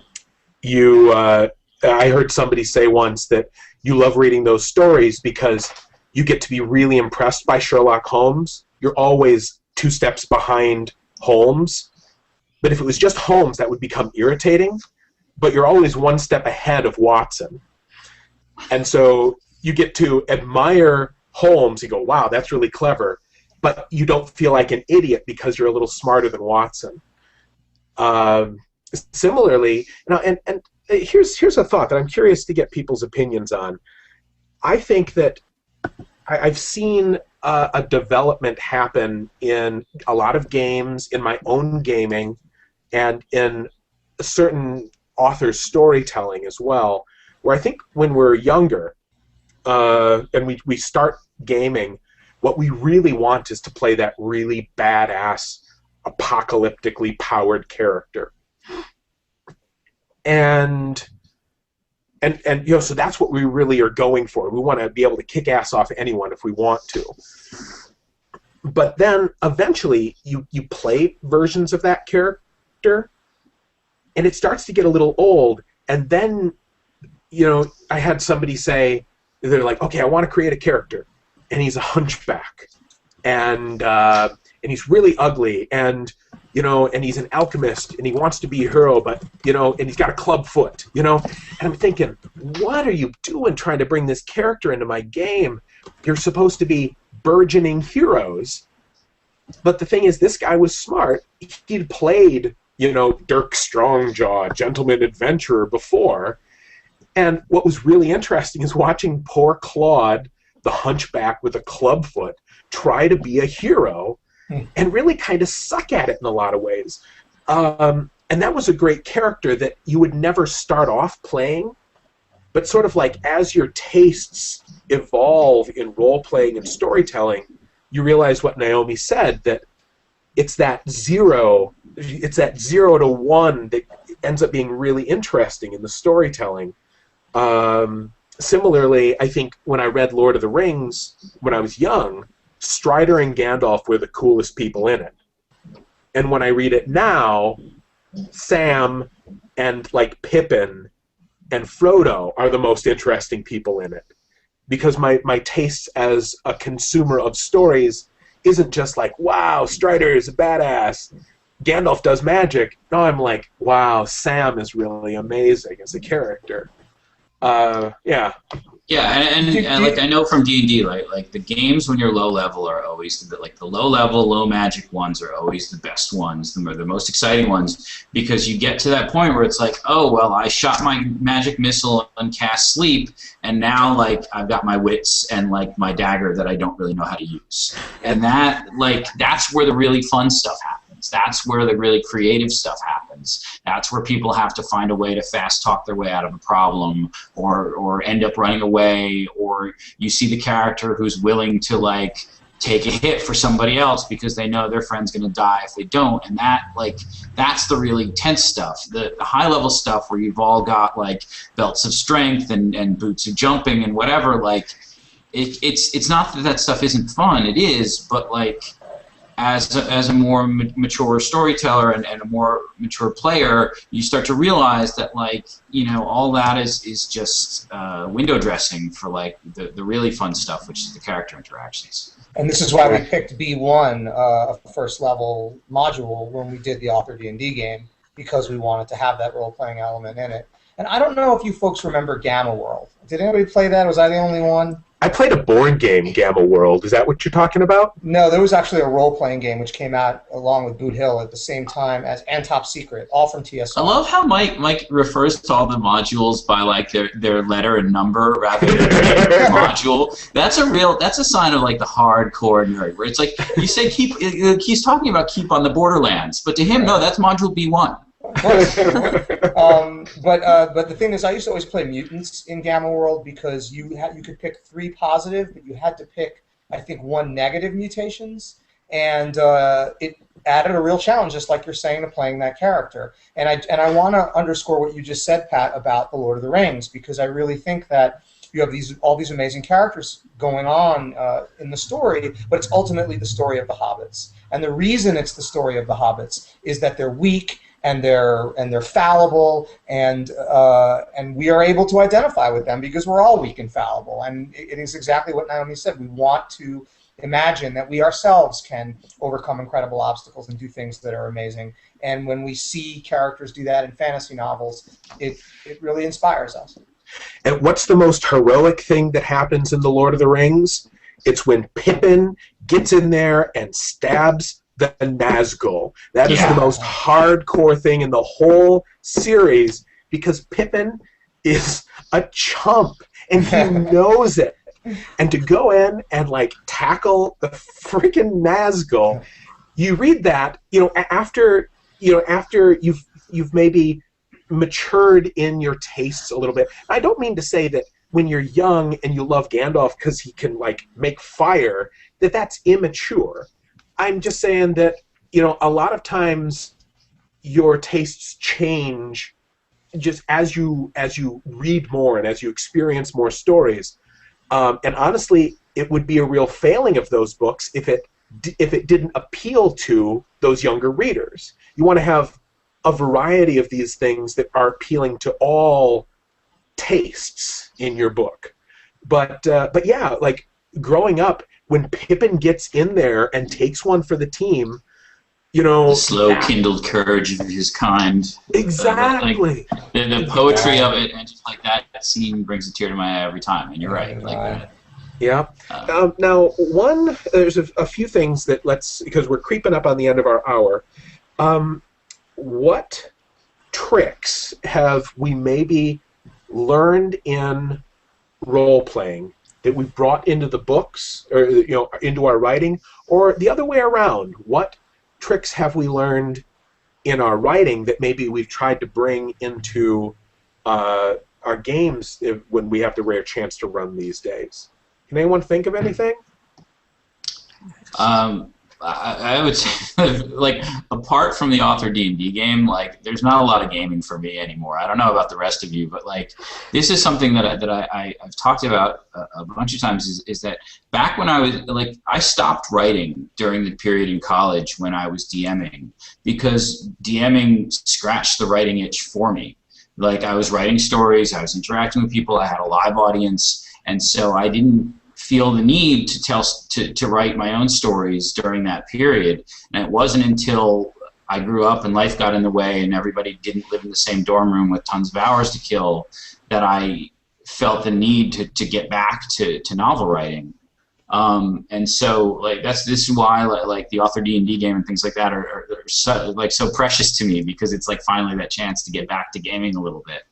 heard somebody say once that you love reading those stories because you get to be really impressed by Sherlock Holmes. You're always 2 steps behind Holmes. But if it was just Holmes, that would become irritating. But you're always 1 step ahead of Watson. And so you get to admire Holmes. You go, wow, that's really clever. But you don't feel like an idiot because you're a little smarter than Watson. Similarly, and here's a thought that I'm curious to get people's opinions on. I think that I've seen a development happen in a lot of games, in my own gaming, and in certain authors' storytelling as well, where I think when we're younger and we start gaming, what we really want is to play that really badass, apocalyptically powered character. And you know, so that's what we really are going for. We want to be able to kick ass off anyone if we want to. But then eventually you play versions of that character and it starts to get a little old, and then, you know, I had somebody say, they're like, okay, I want to create a character, and he's a hunchback, and he's really ugly, and you know, and he's an alchemist, and he wants to be a hero, but, you know, and he's got a club foot, you know? And I'm thinking, what are you doing trying to bring this character into my game? You're supposed to be burgeoning heroes. But the thing is, this guy was smart. He'd played, you know, Dirk Strongjaw, Gentleman Adventurer before. And what was really interesting is watching poor Claude, the hunchback with a club foot, try to be a hero and really kind of suck at it in a lot of ways. And that was a great character that you would never start off playing, but sort of like as your tastes evolve in role-playing and storytelling, you realize what Naomi said, that it's that 0 to 1 that ends up being really interesting in the storytelling. Similarly, I think when I read Lord of the Rings when I was young, Strider and Gandalf were the coolest people in it. And when I read it now, Sam and like Pippin and Frodo are the most interesting people in it. Because my tastes as a consumer of stories isn't just like, wow, Strider is a badass, Gandalf does magic. No, I'm like, wow, Sam is really amazing as a character. Yeah. Yeah, and like I know from D&D, like the games when you're low level are always the low level, low magic ones are always the best ones, the most exciting ones, because you get to that point where it's like, oh well, I shot my magic missile and cast sleep, and now like I've got my wits and like my dagger that I don't really know how to use, and that's where the really fun stuff happens. That's where the really creative stuff happens. That's where people have to find a way to fast talk their way out of a problem, or end up running away, or you see the character who's willing to like take a hit for somebody else because they know their friend's going to die if they don't, and that's the really tense stuff. The high level stuff where you've all got like belts of strength and boots of jumping and whatever, like it's not that stuff isn't fun. It is, but like as a more mature storyteller and a more mature player, you start to realize that, like, you know, all that is just window dressing for like the really fun stuff, which is the character interactions. And this is why we picked B1, a first level module, when we did the Author D&D game, because we wanted to have that role-playing element in it. And I don't know if you folks remember Gamma World. Did anybody play that? Was I the only one? I played a board game, Gamma World. Is that what you're talking about? No, there was actually a role-playing game which came out along with Boot Hill at the same time as and Top Secret, all from TSR. I love how Mike refers to all the modules by like their letter and number rather than module. That's a sign of like the hardcore nerd, where it's like you say he's talking about keep on the Borderlands, but to him, no, that's module B1. But the thing is, I used to always play mutants in Gamma World because you could pick 3 positive, but you had to pick, I think, 1 negative mutations, and it added a real challenge, just like you're saying, to playing that character. And I want to underscore what you just said, Pat, about the Lord of the Rings, because I really think that you have all these amazing characters going on in the story, but it's ultimately the story of the hobbits. And the reason it's the story of the hobbits is that they're weak. And they're fallible, and we are able to identify with them because we're all weak and fallible. And it is exactly what Naomi said. We want to imagine that we ourselves can overcome incredible obstacles and do things that are amazing. And when we see characters do that in fantasy novels, it really inspires us. And what's the most heroic thing that happens in The Lord of the Rings? It's when Pippin gets in there and stabs the Nazgul. That is the most hardcore thing in the whole series, because Pippin is a chump and he knows it. And to go in and like tackle the freaking Nazgul, you read that, after you've maybe matured in your tastes a little bit. I don't mean to say that when you're young and you love Gandalf because he can like make fire, that's immature. I'm just saying that, a lot of times your tastes change just as you read more and as you experience more stories. And honestly, it would be a real failing of those books if it didn't appeal to those younger readers. You want to have a variety of these things that are appealing to all tastes in your book. But yeah, like growing up, when Pippin gets in there and takes one for the team, the slow kindled courage of his kind. Exactly. The poetry of it, and just like that scene brings a tear to my eye every time. And you're right. Yeah. Now, there's a few things that because we're creeping up on the end of our hour. What tricks have we maybe learned in role playing that we've brought into the books, or into our writing, or the other way around? What tricks have we learned in our writing that maybe we've tried to bring into our games when we have the rare chance to run these days? Can anyone think of anything? I would say, like, apart from the Author D&D game, like, there's not a lot of gaming for me anymore. I don't know about the rest of you, but, like, this is something that I've talked about a bunch of times, is that back when I was, like, I stopped writing during the period in college when I was DMing, because DMing scratched the writing itch for me. Like, I was writing stories, I was interacting with people, I had a live audience, and so I didn't feel the need to write my own stories during that period. And it wasn't until I grew up and life got in the way and everybody didn't live in the same dorm room with tons of hours to kill that I felt the need to get back to novel writing. And so, like, this is why, like, the Author D&D game and things like that are so precious to me, because it's like finally that chance to get back to gaming a little bit.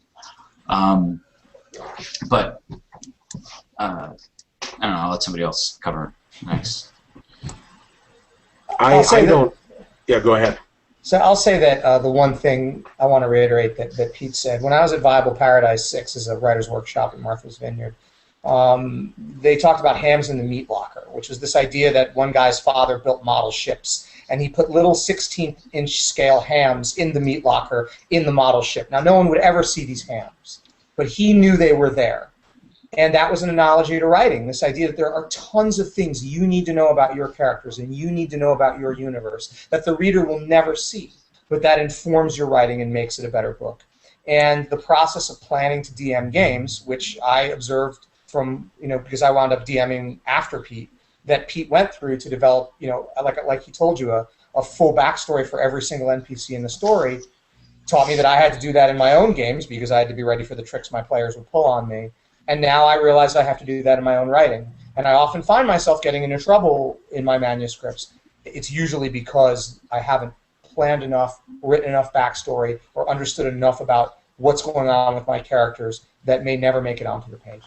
But I don't know, I'll let somebody else cover it next. Yeah, go ahead. So I'll say that the one thing I want to reiterate that Pete said, when I was at Viable Paradise 6 as a writer's workshop at Martha's Vineyard, they talked about hams in the meat locker, which was this idea that one guy's father built model ships, and he put little 16-inch scale hams in the meat locker in the model ship. Now, no one would ever see these hams, but he knew they were there. And that was an analogy to writing, this idea that there are tons of things you need to know about your characters and you need to know about your universe that the reader will never see, but that informs your writing and makes it a better book. And the process of planning to DM games, which I observed from, because I wound up DMing after Pete, that Pete went through to develop, like he told you, a full backstory for every single NPC in the story. taught me that I had to do that in my own games because I had to be ready for the tricks my players would pull on me. And now I realize I have to do that in my own writing. And I often find myself getting into trouble in my manuscripts. It's usually because I haven't planned enough, written enough backstory, or understood enough about what's going on with my characters that may never make it onto the page.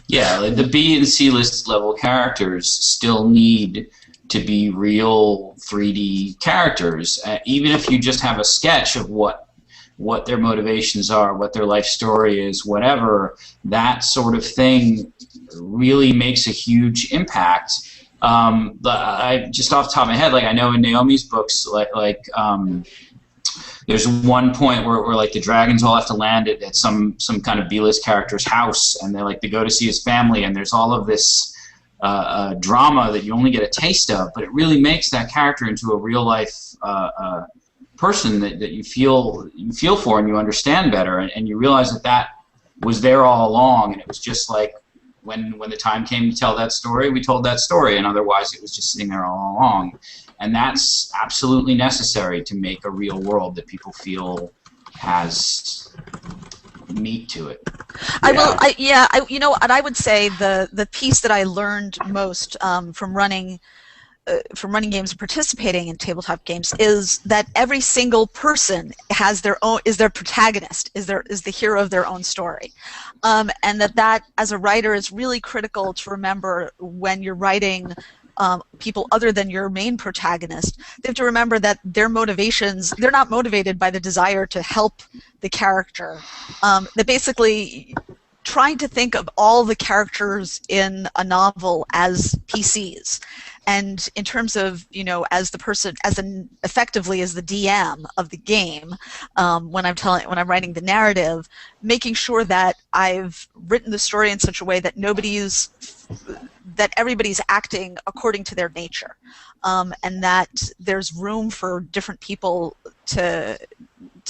Yeah, like the B and C list level characters still need to be real 3D characters, even if you just have a sketch of what their motivations are, what their life story is, whatever. That sort of thing really makes a huge impact. I just off the top of my head, like I know in Naomi's books, there's one point where like the dragons all have to land at some kind of B-list character's house, and they go to see his family, and there's all of this drama that you only get a taste of, but it really makes that character into a real life person that you feel for and you understand better, and you realize that was there all along, and it was just like when the time came to tell that story, we told that story, and otherwise it was just sitting there all along. And that's absolutely necessary to make a real world that people feel has meat to it. You know what I would say, the piece that I learned most from running games and participating in tabletop games is that every single person has is their protagonist, is the hero of their own story, and that as a writer is really critical to remember when you're writing people other than your main protagonist. They have to remember that their motivations, they're not motivated by the desire to help the character. That basically trying to think of all the characters in a novel as PCs. And in terms of, as the person, effectively as the DM of the game, when I'm writing the narrative, making sure that I've written the story in such a way that that everybody's acting according to their nature, and that there's room for different people to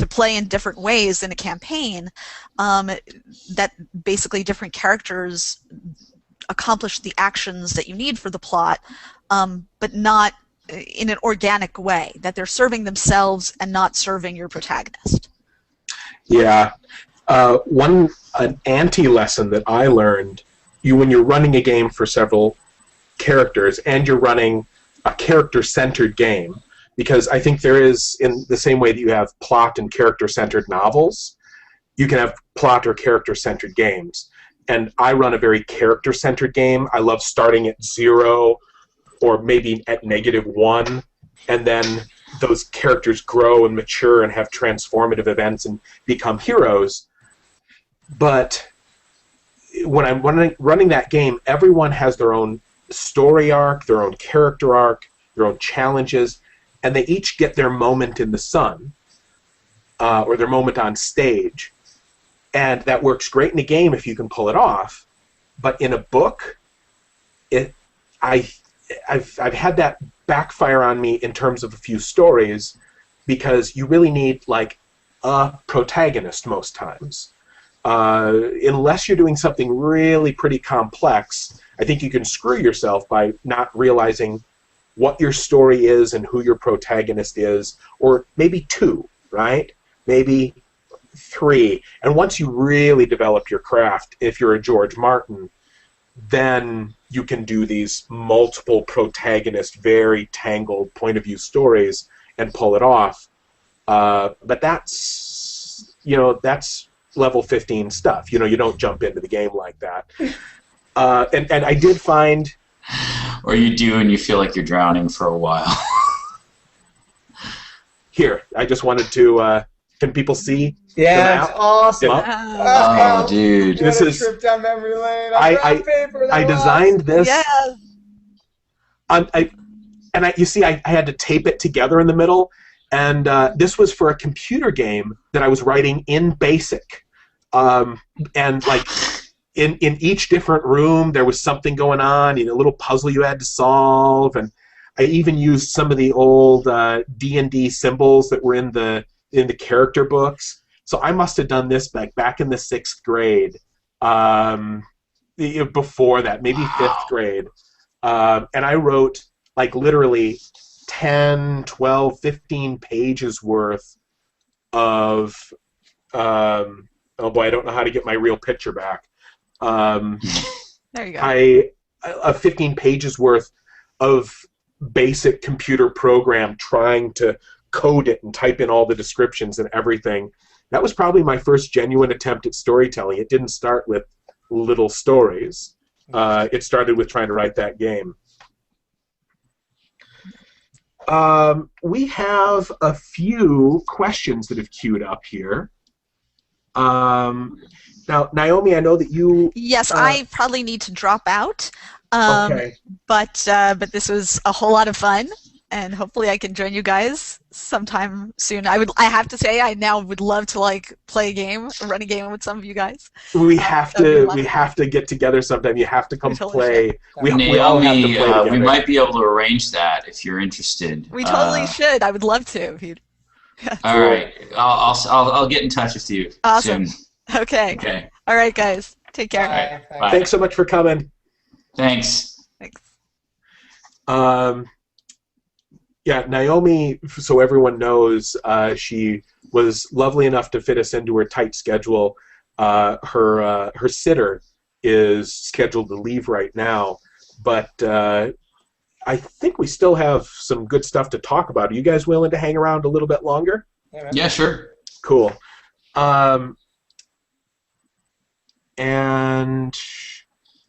play in different ways in a campaign, that basically different characters accomplish the actions that you need for the plot, but not in an organic way, that they're serving themselves and not serving your protagonist. Yeah. An anti-lesson that I learned, when you're running a game for several characters and you're running a character-centered game, because I think there is, in the same way that you have plot and character-centered novels, you can have plot or character-centered games. And I run a very character-centered game. I love starting at 0 or maybe at -1, and then those characters grow and mature and have transformative events and become heroes. But when I'm running that game, everyone has their own story arc, their own character arc, their own challenges, and they each get their moment in the sun, or their moment on stage. And that works great in a game if you can pull it off. But in a book, I've had that backfire on me in terms of a few stories, because you really need like a protagonist most times. Unless you're doing something really pretty complex, I think you can screw yourself by not realizing what your story is and who your protagonist is, or maybe 2, right? Maybe 3. And once you really develop your craft, if you're a George Martin, then you can do these multiple protagonist, very tangled point of view stories and pull it off. But that's level 15 stuff. You don't jump into the game like that. And I did find... Or you do and you feel like you're drowning for a while. Here, I just wanted to... can people see? Yeah, it's awesome. Oh, dude. This is trip down memory lane. I designed this. Yes. You see, I had to tape it together in the middle, and this was for a computer game that I was writing in BASIC. And like in each different room, there was something going on, a little puzzle you had to solve, and I even used some of the old D&D symbols that were in the character books. So I must have done this back in the 6th grade, before that, maybe 5th grade. And I wrote like literally 10, 12, 15 pages worth of oh boy, I don't know how to get my real picture back. There you go. 15 pages worth of basic computer program trying to code it and type in all the descriptions and everything. That was probably my first genuine attempt at storytelling. It didn't start with little stories. It started with trying to write that game. We have a few questions that have queued up here. Now, Naomi, I know that you... Yes, I probably need to drop out. Okay. But this was a whole lot of fun, and hopefully I can join you guys sometime soon. I have to say I now would love to play a game, run a game with some of you guys. We have to get together sometime. You have to come play. We all have to play together. We might be able to arrange that if you're interested. We totally should. I would love to. All right, I'll get in touch with you awesome. soon. Okay. All right, guys. Take care. All right. Thanks so much for coming. Thanks. Yeah, Naomi, so everyone knows, she was lovely enough to fit us into her tight schedule. Her sitter is scheduled to leave right now, but I think we still have some good stuff to talk about. Are you guys willing to hang around a little bit longer? Yeah, sure. Cool. And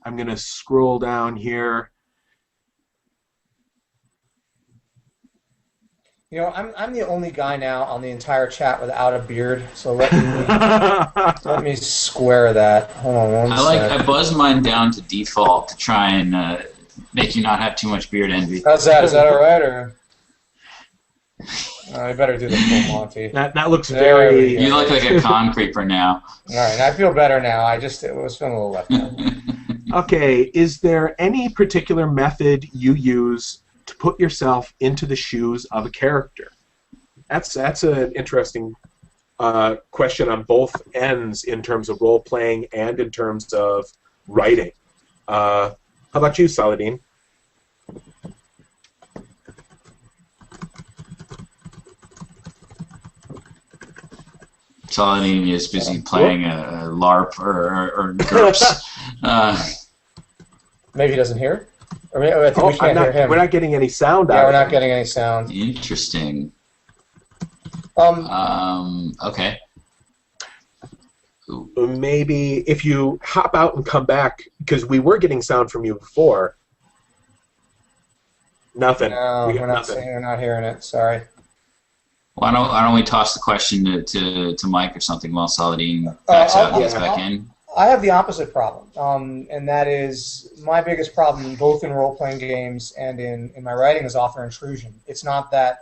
I'm going to scroll down here. You know, I'm the only guy now on the entire chat without a beard, so let me square that. Hold on one sec. I buzz mine down to default to try and make you not have too much beard envy. How's that? Is that all right, or? I better do the full Monty. That looks very... You look like a con creeper now. All right, I feel better now. It was feeling a little left out. Okay, is there any particular method you use to put yourself into the shoes of a character? That's an interesting question on both ends in terms of role-playing and in terms of writing. How about you, Saladin? Saladin is busy playing a LARP or GURPS. Maybe he doesn't hear? Or maybe, I think we can't hear him. We're not getting any sound out of it. Yeah, we're not getting any sound. Interesting. Okay. Maybe if you hop out and come back, because we were getting sound from you before. Nothing. No, we're not hearing it. Sorry. Why don't we toss the question to Mike or something while Saladin backs out and gets back in? I have the opposite problem, and that is my biggest problem both in role-playing games and in my writing is author intrusion. It's not that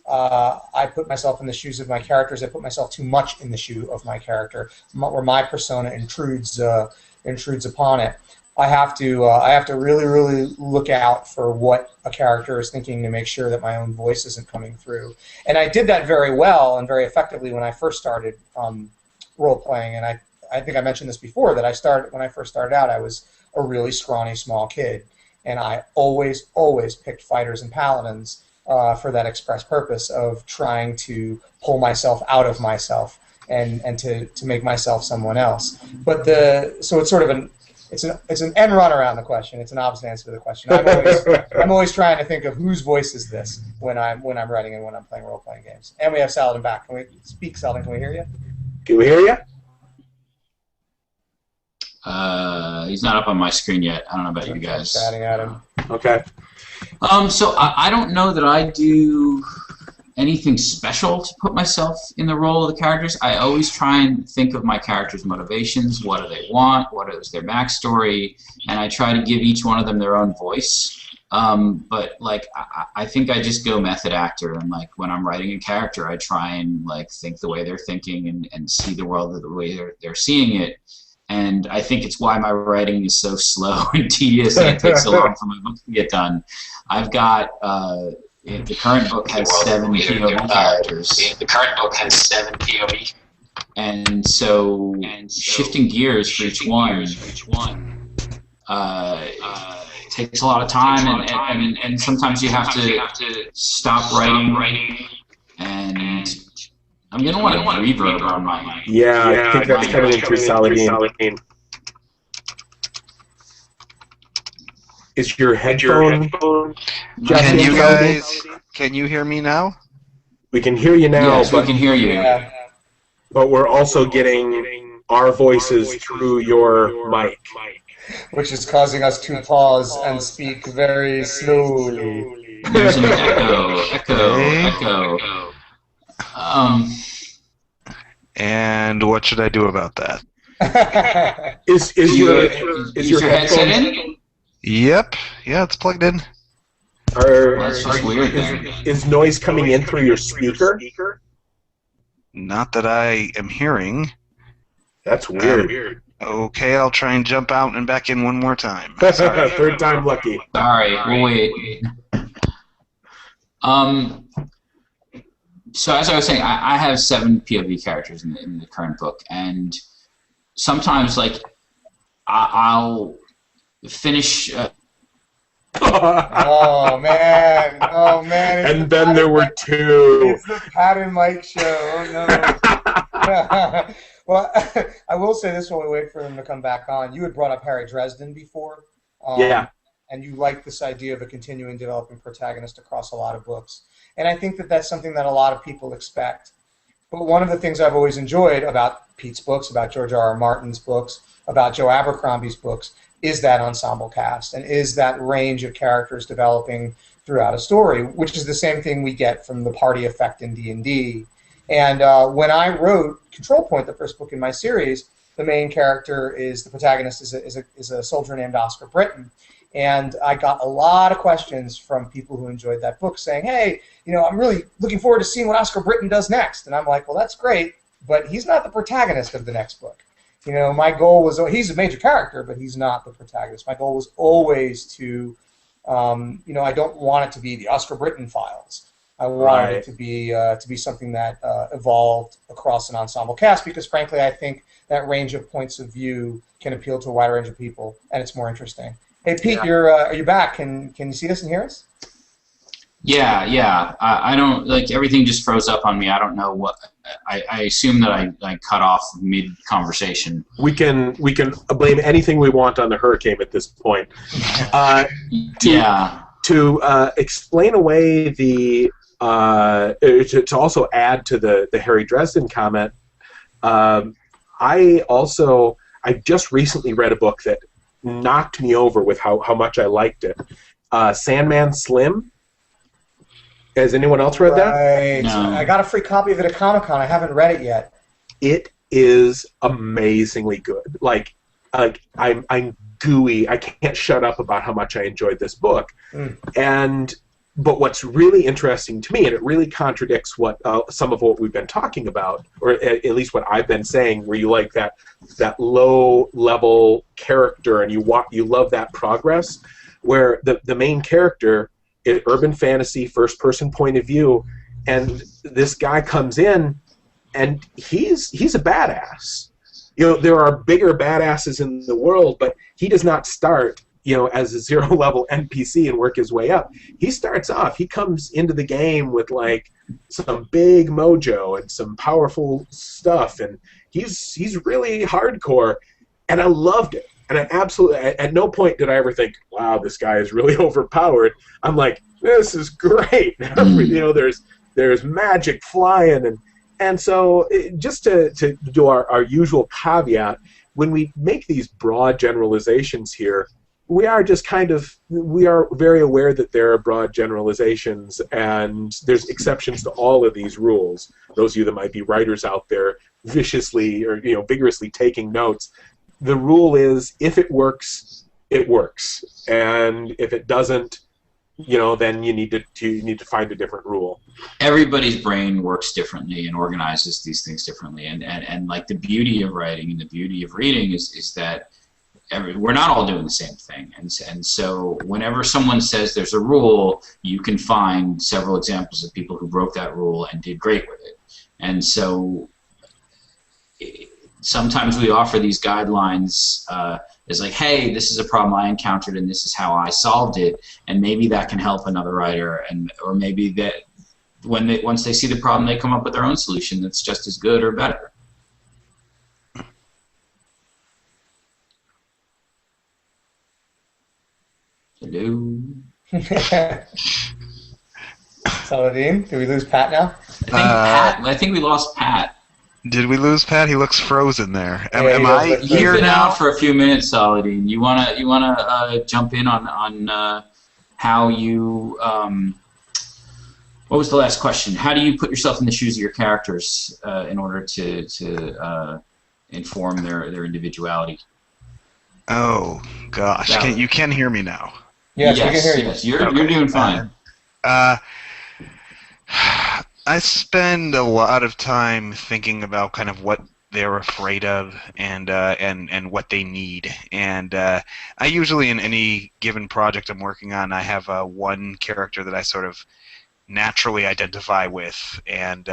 I put myself in the shoes of my characters. I put myself too much in the shoe of my character, where my persona intrudes upon it. I have to really, really look out for what a character is thinking to make sure that my own voice isn't coming through. And I did that very well and very effectively when I first started role-playing. And I think I mentioned this before, that when I first started out, I was a really scrawny, small kid. And I always picked fighters and paladins for that express purpose of trying to pull myself out of myself and to make myself someone else. But so it's sort of it's an end run around the question. It's an opposite answer to the question. I'm always trying to think of whose voice is this when I'm writing and when I'm playing role-playing games. And we have Saladin back. Can we speak, Saladin? Can we hear you? Can we hear you? He's not up on my screen yet. I don't know about you guys. Chatting at him. Okay. So I don't know that I do anything special to put myself in the role of the characters. I always try and think of my characters' motivations. What do they want? What is their backstory? And I try to give each one of them their own voice. But like I think I just go method actor, and like when I'm writing a character, I try and like think the way they're thinking and see the world the way they're seeing it. And I think it's why my writing is so slow and tedious, and it takes so long for my book to get done. I've got the current book has 7 POV characters. The current book has 7 POV. And so shifting gears for each one takes a lot of time, and sometimes you have to stop writing and I'm gonna want a reverb on my. Yeah, I think that's coming in through Saladin. Is your headphone? Can you guys? Can you hear me now? We can hear you now. Yes, we can hear you. But we're also getting our voices through your mic, which is causing us to pause and speak very slowly. There's an echo. And what should I do about that? Is your headset in? Yep. Yeah, it's plugged in. That's just weird. Is noise coming in through your speaker? Not that I am hearing. That's weird. Okay, I'll try and jump out and back in one more time. Third time lucky. Sorry, we'll wait. So as I was saying, I have 7 POV characters in the current book, and sometimes like I'll finish. Oh man! And then there were 2. It's the Pat and Mike show. Oh no. Well, I will say this while we wait for them to come back on. You had brought up Harry Dresden before. Yeah. And you like this idea of a continuing developing protagonist across a lot of books. And I think that that's something that a lot of people expect. But one of the things I've always enjoyed about Pete's books, about George R.R. Martin's books, about Joe Abercrombie's books, is that ensemble cast and is that range of characters developing throughout a story, which is the same thing we get from the party effect in D&D. And when I wrote Control Point, the first book in my series, the main character is the protagonist is a soldier named Oscar Britton. And I got a lot of questions from people who enjoyed that book saying, hey, I'm really looking forward to seeing what Oscar Britton does next. And I'm like, well, that's great, but he's not the protagonist of the next book. My goal was, he's a major character, but he's not the protagonist. My goal was always to, I don't want it to be the Oscar Britton files. I wanted it to be something that evolved across an ensemble cast because, frankly, I think that range of points of view can appeal to a wider range of people, and it's more interesting. Hey, Pete, are you back? Can you see us and hear us? Yeah. I don't everything just froze up on me. I don't know what. I assume that I cut off mid conversation. We can blame anything we want on the hurricane at this point. To explain away the to also add to the Harry Dresden comment. I just recently read a book that knocked me over with how much I liked it. Sandman Slim. Has anyone else read that? No. I got a free copy of it at Comic-Con. I haven't read it yet. It is amazingly good. I'm gooey. I can't shut up about how much I enjoyed this book. But what's really interesting to me, and it really contradicts what some of what we've been talking about, or at least what I've been saying, where you like that low-level character and you love that progress, where the main character is urban fantasy, first-person point of view, and this guy comes in, and he's a badass. There are bigger badasses in the world, but he does not start as a zero-level NPC and work his way up. He starts off, he comes into the game with some big mojo and some powerful stuff, and he's really hardcore, and I loved it. And I absolutely, at no point did I ever think, wow, this guy is really overpowered. I'm like, this is great. There's magic flying, and so just to do our usual caveat, when we make these broad generalizations here, we are very aware that there are broad generalizations, and there's exceptions to all of these rules. Those of you that might be writers out there viciously or vigorously taking notes, the rule is if it works, it works, and if it doesn't, then you need to find a different rule. Everybody's brain works differently and organizes these things differently, and the beauty of writing and the beauty of reading is that we're not all doing the same thing, and so whenever someone says there's a rule, you can find several examples of people who broke that rule and did great with it. And so sometimes we offer these guidelines as hey, this is a problem I encountered and this is how I solved it, and maybe that can help another writer, or maybe once they see the problem, they come up with their own solution that's just as good or better. Hello. Saladin, do we lose Pat now? I think we lost Pat. Did we lose Pat? He looks frozen there. Yeah, Am I looks here You've been now? out for a few minutes, Saladin. You wanna jump in on how you what was the last question? How do you put yourself in the shoes of your characters in order to inform their individuality? Oh gosh, you can hear me now. Yes, we can hear you. Yes, you're doing fine. I spend a lot of time thinking about kind of what they're afraid of and what they need. And I usually, in any given project I'm working on, I have one character that I sort of naturally identify with. And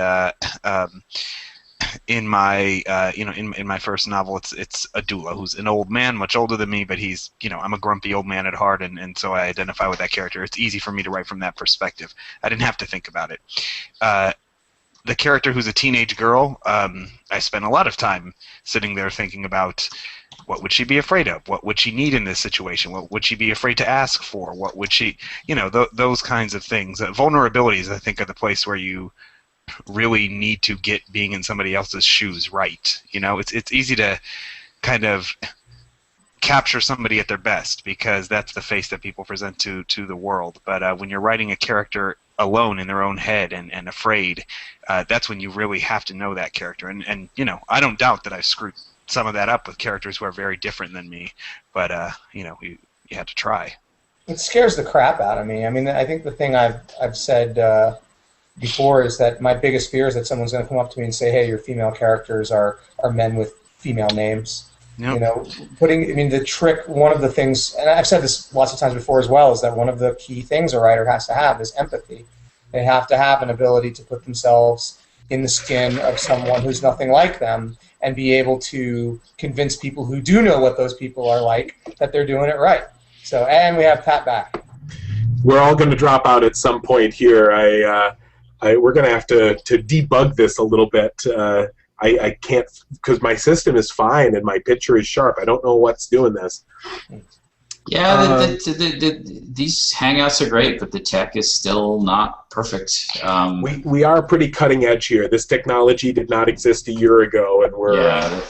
in my in my first novel, it's Adula, who's an old man, much older than me, but he's, I'm a grumpy old man at heart, and so I identify with that character. It's easy for me to write from that perspective. I didn't have to think about it. The character who's a teenage girl, I spent a lot of time sitting there thinking about what would she be afraid of? What would she need in this situation? What would she be afraid to ask for? What would she, those kinds of things. Vulnerabilities, I think, are the place where you really need to get being in somebody else's shoes right. It's easy to kind of capture somebody at their best because that's the face that people present to the world. But when you're writing a character alone in their own head and afraid, that's when you really have to know that character. And I don't doubt that I screwed some of that up with characters who are very different than me, but you had to try. It scares the crap out of me. I mean, I think the thing I've said before is that my biggest fear is that someone's going to come up to me and say, "Hey, your female characters are men with female names." Yep. The trick, one of the things, and I've said this lots of times before as well, is that one of the key things a writer has to have is empathy. They have to have an ability to put themselves in the skin of someone who's nothing like them and be able to convince people who do know what those people are like that they're doing it right. So, and we have Pat back. We're all going to drop out at some point here. We're going to have to debug this a little bit. I can't, because my system is fine and my picture is sharp. I don't know what's doing this. Yeah, these Hangouts are great, but the tech is still not perfect. We are pretty cutting edge here. This technology did not exist a year ago, and we're... Yeah.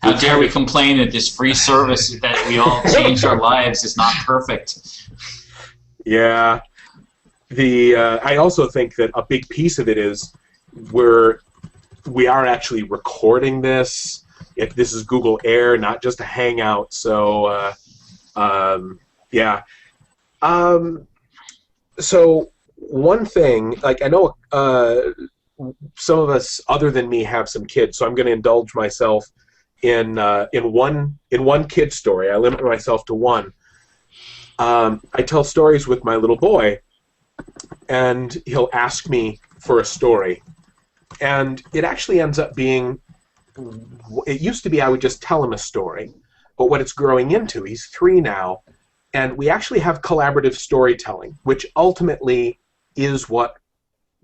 How dare we complain that this free service that we all changed our lives is not perfect? Yeah. I also think that a big piece of it is we are actually recording this. If this is Google Air, not just a Hangout. So, yeah. So one thing, like I know some of us other than me have some kids, so I'm going to indulge myself in one kid story. I limit myself to one. I tell stories with my little boy, and he'll ask me for a story. And it actually ends up being, it used to be I would just tell him a story, but what it's growing into, he's 3 now, and we actually have collaborative storytelling, which ultimately is what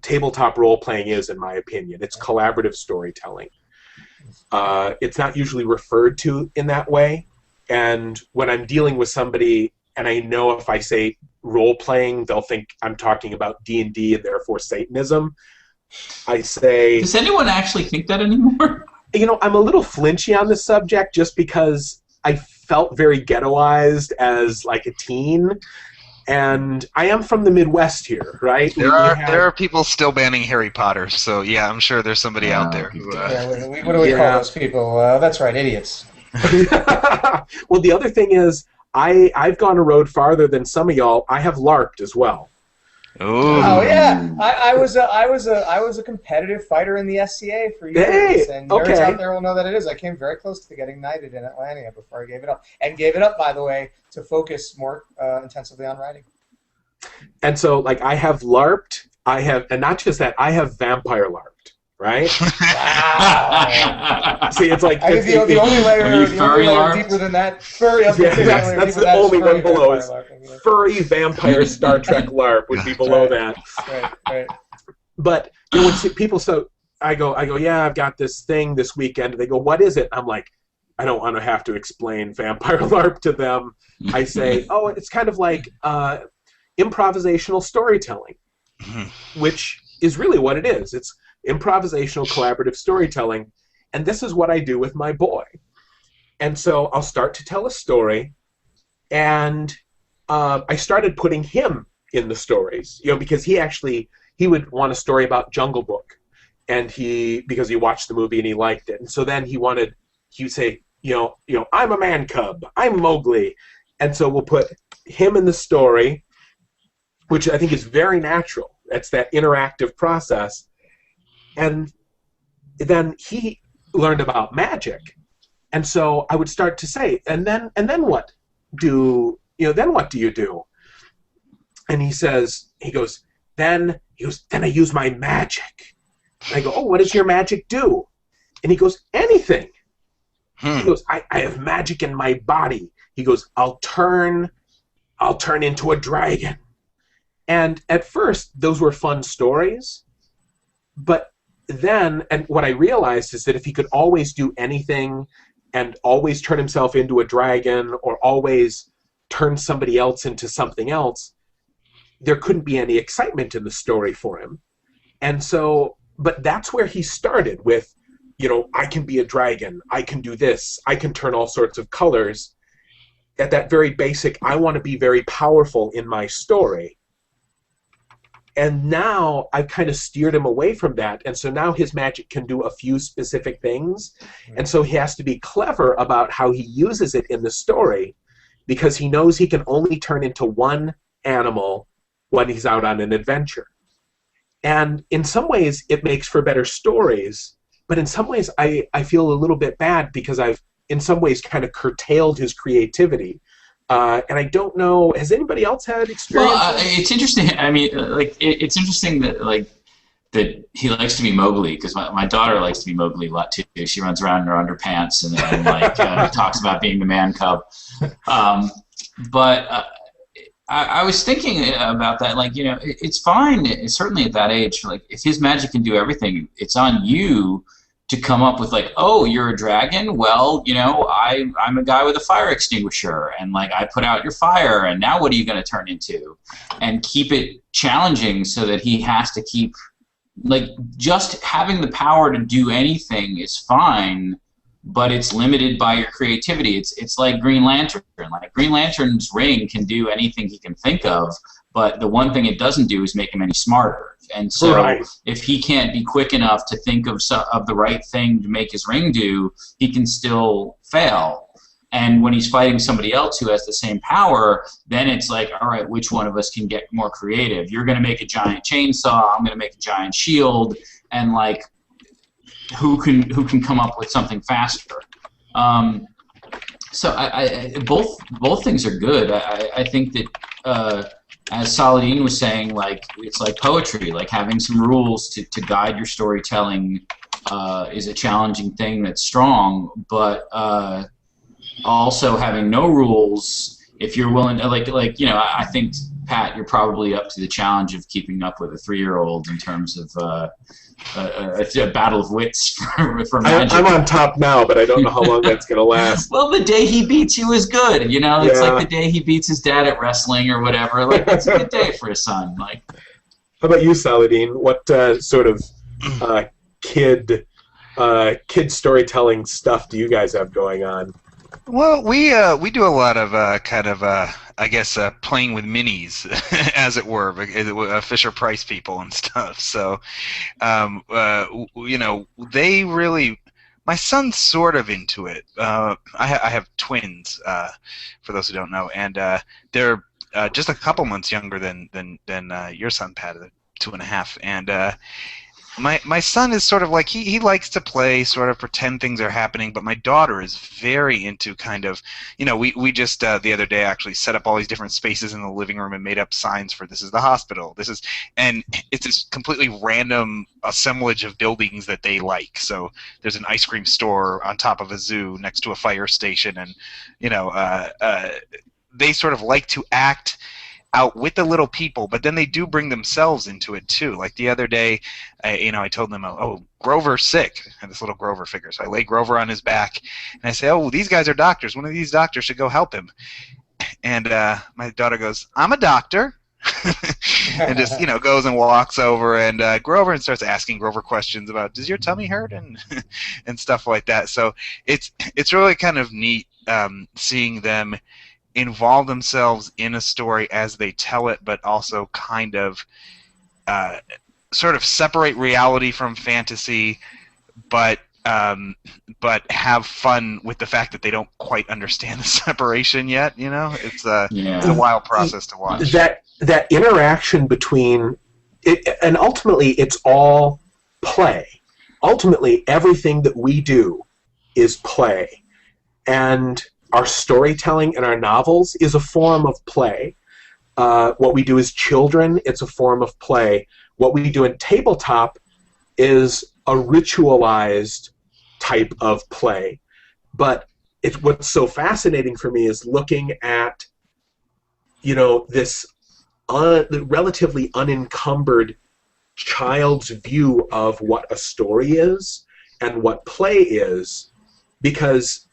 tabletop role-playing is, in my opinion. It's collaborative storytelling. It's not usually referred to in that way, and when I'm dealing with somebody, and I know if I say role-playing, they'll think I'm talking about D&D and therefore Satanism. I say... Does anyone actually think that anymore? I'm a little flinchy on this subject just because I felt very ghettoized as like a teen, and I am from the Midwest here, right? There are people still banning Harry Potter, so yeah, I'm sure there's somebody out there who... what do we call those people? That's right, idiots. Well, the other thing is, I've gone a road farther than some of y'all. I have LARPed as well. Ooh. Oh yeah, I was a competitive fighter in the SCA for years, and nerds out there will know that it is. I came very close to getting knighted in Atlanta before I gave it up, and gave it up, by the way, to focus more intensively on writing. And so, like, I have LARPed, and not just that, I have vampire LARPed. Right? Wow. See, it's like the only layer deeper than that. Furry. That's the only one below. Furry vampire Star Trek LARP would be below that. Right. But when people I go, yeah, I've got this thing this weekend. They go, what is it? I'm like, I don't want to have to explain Vampire LARP to them. I say, oh, it's kind of like improvisational storytelling, which is really what it is. It's improvisational collaborative storytelling, and this is what I do with my boy. And so I'll start to tell a story, and I started putting him in the stories, because he would want a story about Jungle Book, and because he watched the movie and he liked it, and so then he would say, I'm a man cub, I'm Mowgli, and so we'll put him in the story, which I think is very natural. That's that interactive process, and then he learned about magic, and so I would start to say, and then what do you do? And he goes, then I use my magic. And I go, oh, what does your magic do? And he goes, anything. He goes, I have magic in my body. He goes, I'll turn into a dragon. And at first, those were fun stories. But then, and what I realized is that if he could always do anything and always turn himself into a dragon or always turn somebody else into something else, there couldn't be any excitement in the story for him. And so, but that's where he started with, I can be a dragon, I can do this, I can turn all sorts of colors. At that very basic, I want to be very powerful in my story. And now I've kind of steered him away from that, and so now his magic can do a few specific things, and so he has to be clever about how he uses it in the story, because he knows he can only turn into one animal when he's out on an adventure. And in some ways, it makes for better stories, but in some ways, I feel a little bit bad because I've, in some ways, kind of curtailed his creativity. And I don't know, has anybody else had experience? Well, it's interesting. I mean, it's interesting that, that he likes to be Mowgli, because my daughter likes to be Mowgli a lot, too. She runs around in her underpants and talks about being the man cub. But I was thinking about that, it's fine, certainly at that age, if his magic can do everything, it's on you to come up with, oh, you're a dragon? Well, I'm a guy with a fire extinguisher, and, I put out your fire, and now what are you going to turn into? And keep it challenging so that he has to keep, just having the power to do anything is fine, but it's limited by your creativity. It's like Green Lantern. Green Lantern's ring can do anything he can think of, but the one thing it doesn't do is make him any smarter. And so right. If he can't be quick enough to think of the right thing to make his ring do, he can still fail. And when he's fighting somebody else who has the same power, then it's all right, which one of us can get more creative? You're going to make a giant chainsaw, I'm going to make a giant shield, and who can come up with something faster? So both things are good. I think that as Saladin was saying, it's like poetry. Having some rules to guide your storytelling is a challenging thing that's strong, but also having no rules, if you're willing to, I think, Pat, you're probably up to the challenge of keeping up with a 3-year-old in terms of a battle of wits for magic. I'm on top now, but I don't know how long that's going to last. Well, the day he beats you is good. It's like the day he beats his dad at wrestling or whatever. That's a good day for his son. How about you, Saladin? What sort of kid storytelling stuff do you guys have going on? Well, we do a lot of I guess playing with minis, as it were, Fisher-Price people and stuff. So, they really. My son's sort of into it. I have twins, for those who don't know, and they're just a couple months younger than your son, Pat, 2.5, and. My son is sort of he likes to play, sort of pretend things are happening, but my daughter is very into we just the other day actually set up all these different spaces in the living room and made up signs for this is the hospital, and it's this completely random assemblage of buildings that they like. So there's an ice cream store on top of a zoo next to a fire station, and they sort of like to act out with the little people, but then they do bring themselves into it too. Like the other day, I told them, oh, Grover's sick, and this little Grover figure. So I lay Grover on his back, and I say, oh, these guys are doctors. One of these doctors should go help him. And my daughter goes, I'm a doctor. And just goes and walks over and Grover and starts asking Grover questions about, does your tummy hurt, and and stuff like that. So it's really kind of neat seeing them involve themselves in a story as they tell it, but also kind of sort of separate reality from fantasy, but have fun with the fact that they don't quite understand the separation yet. It's a wild process to watch. That interaction between it, and ultimately it's all play. Ultimately, everything that we do is play, and our storytelling in our novels is a form of play. What we do as children, it's a form of play. What we do in tabletop is a ritualized type of play. But what's so fascinating for me is looking at, this relatively unencumbered child's view of what a story is and what play is, because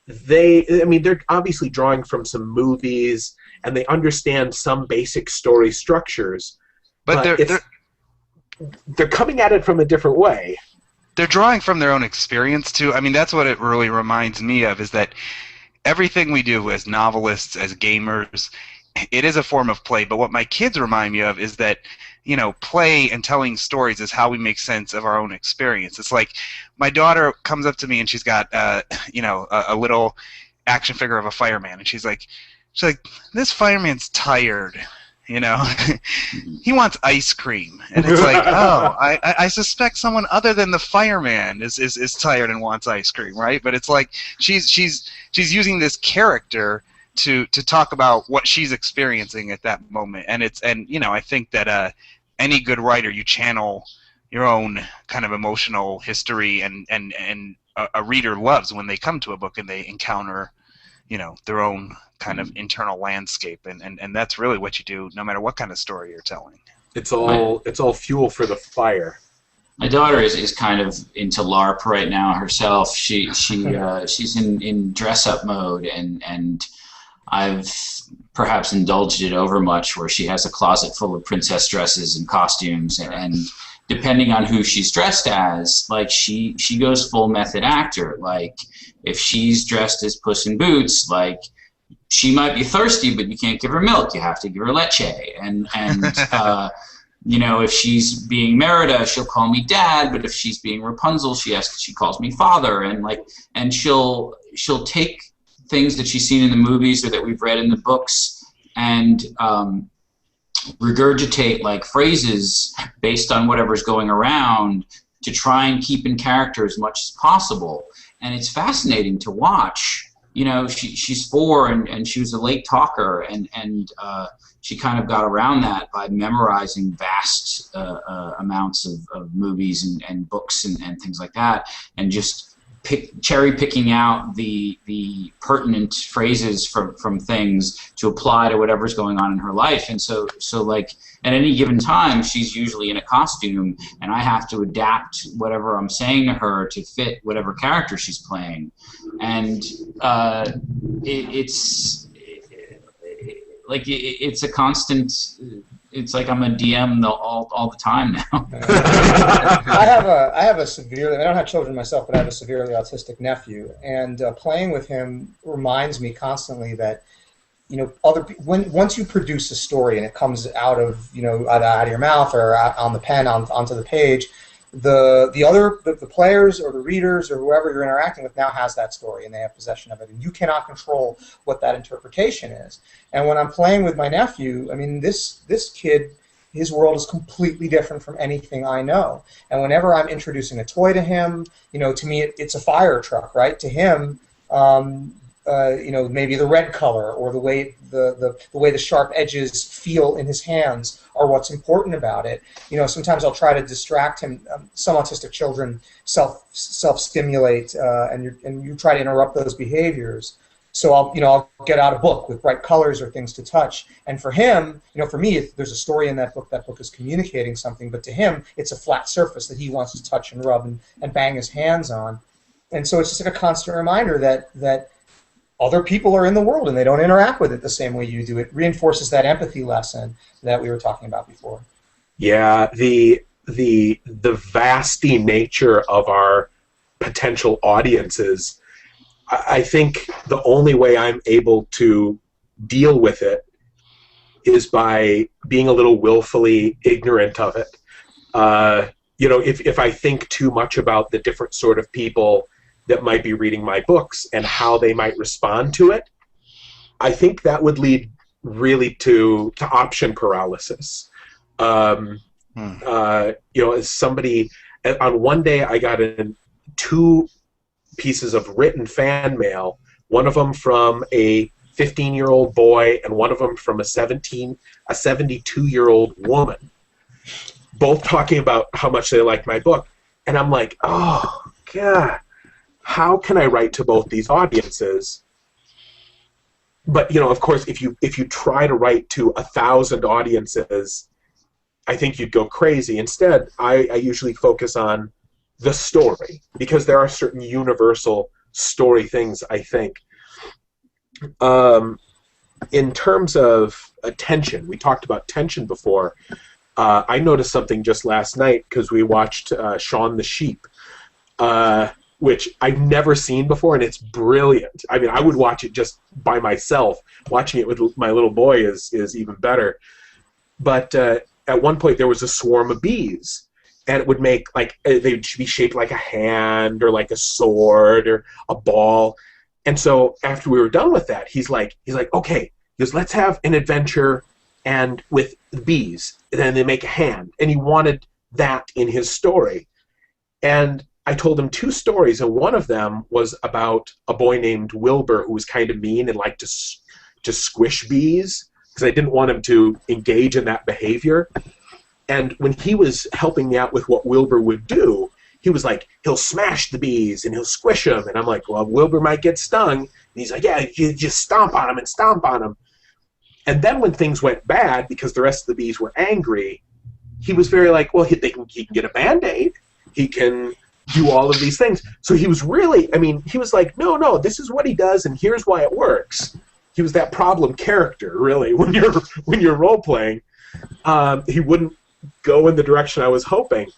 they're obviously drawing from some movies and they understand some basic story structures, but they're coming at it from a different way. They're drawing from their own experience too. I mean, that's what it really reminds me of, is that everything we do as novelists, as gamers, it is a form of play. But what my kids remind me of is that, play and telling stories is how we make sense of our own experience. It's like my daughter comes up to me and she's got, a little action figure of a fireman, and she's like, this fireman's tired. He wants ice cream, and it's like, oh, I suspect someone other than the fireman is tired and wants ice cream, right? But it's like she's using this character to talk about what she's experiencing at that moment, and I think that any good writer, you channel your own kind of emotional history, and a reader loves when they come to a book and they encounter their own kind of internal landscape, and that's really what you do no matter what kind of story you're telling. It's all fuel for the fire. My daughter is kind of into LARP right now herself. She's in dress up mode, and I've perhaps indulged it over much, where she has a closet full of princess dresses and costumes, and depending on who she's dressed as, like she goes full method actor. Like if she's dressed as Puss in Boots, like she might be thirsty, but you can't give her milk. You have to give her leche. And if she's being Merida, she'll call me Dad. But if she's being Rapunzel, she calls me Father. And she'll take things that she's seen in the movies or that we've read in the books and regurgitate like phrases based on whatever's going around to try and keep in character as much as possible. And it's fascinating to watch. She's 4 and she was a late talker, and she kind of got around that by memorizing vast amounts of movies and books and things like that, and just cherry picking out the pertinent phrases from things to apply to whatever's going on in her life. And so like at any given time, she's usually in a costume, and I have to adapt whatever I'm saying to her to fit whatever character she's playing. And it's a constant. It's like I'm a DM all the time now. I have a severely, I don't have children myself, but I have a severely autistic nephew, and playing with him reminds me constantly that once you produce a story and it comes out of out of your mouth or out on the pen onto the page, the players or the readers or whoever you're interacting with now has that story and they have possession of it, and you cannot control what that interpretation is. And when I'm playing with my nephew, I mean, this kid, his world is completely different from anything I know. And whenever I'm introducing a toy to him, to me it's a fire truck, right? To him, maybe the red color or the way the sharp edges feel in his hands are what's important about it. Sometimes I'll try to distract him. Some autistic children self-stimulate, and you try to interrupt those behaviors. So I'll get out a book with bright colors or things to touch. And for him, for me, if there's a story in that book is communicating something. But to him, it's a flat surface that he wants to touch and rub and bang his hands on. And so it's just like a constant reminder that other people are in the world and they don't interact with it the same way you do. It reinforces that empathy lesson that we were talking about before. Yeah, the vasty nature of our potential audiences, I think the only way I'm able to deal with it is by being a little willfully ignorant of it. If I think too much about the different sort of people that might be reading my books and how they might respond to it, I think that would lead really to option paralysis. As somebody, on one day I got in 2 pieces of written fan mail, one of them from a 15-year-old boy and one of them from a 72-year-old woman, both talking about how much they liked my book. And I'm like, oh, God, how can I write to both these audiences? But, of course, if you try to write to 1,000 audiences, I think you'd go crazy. Instead, I usually focus on the story, because there are certain universal story things, I think. In terms of attention, we talked about tension before. I noticed something just last night because we watched Shaun the Sheep, which I've never seen before, and it's brilliant. I mean, I would watch it just by myself. Watching it with my little boy is even better. But at one point there was a swarm of bees, and it would make, like, they'd be shaped like a hand or like a sword or a ball. And so after we were done with that, he's like, okay, let's have an adventure and with the bees, and then they make a hand. And he wanted that in his story. And I told him 2 stories, and one of them was about a boy named Wilbur who was kind of mean and liked to squish bees, because I didn't want him to engage in that behavior. And when he was helping me out with what Wilbur would do, he was like, he'll smash the bees and he'll squish them. And I'm like, well, Wilbur might get stung. And he's like, yeah, you just stomp on him and stomp on him. And then when things went bad, because the rest of the bees were angry, he was very like, well, he can get a Band-Aid. He can do all of these things. So he was really, he was like, no, this is what he does, and here's why it works. He was that problem character, really, when you're role-playing. He wouldn't go in the direction I was hoping.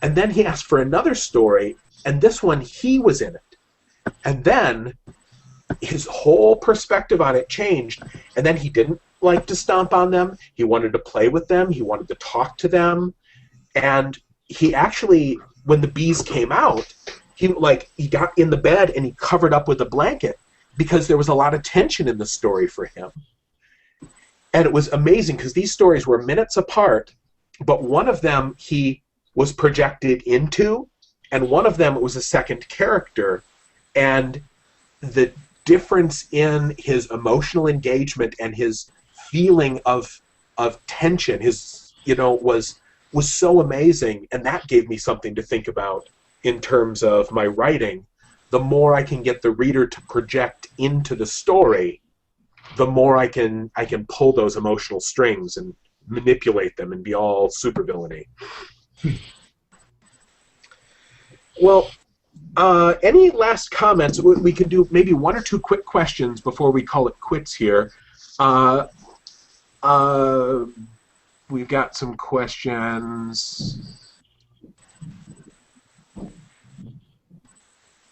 And then he asked for another story, and this one, he was in it. And then his whole perspective on it changed, and then he didn't like to stomp on them. He wanted to play with them. He wanted to talk to them. And he actually, when the bees came out, he got in the bed and he covered up with a blanket, because there was a lot of tension in the story for him. And it was amazing, because these stories were minutes apart, but one of them he was projected into, and one of them it was a second character. And the difference in his emotional engagement and his feeling of tension, was so amazing, and that gave me something to think about in terms of my writing. The more I can get the reader to project into the story, the more I can pull those emotional strings and manipulate them and be all supervillainy. Well, any last comments? We could do maybe 1 or 2 quick questions before we call it quits here. We've got some questions.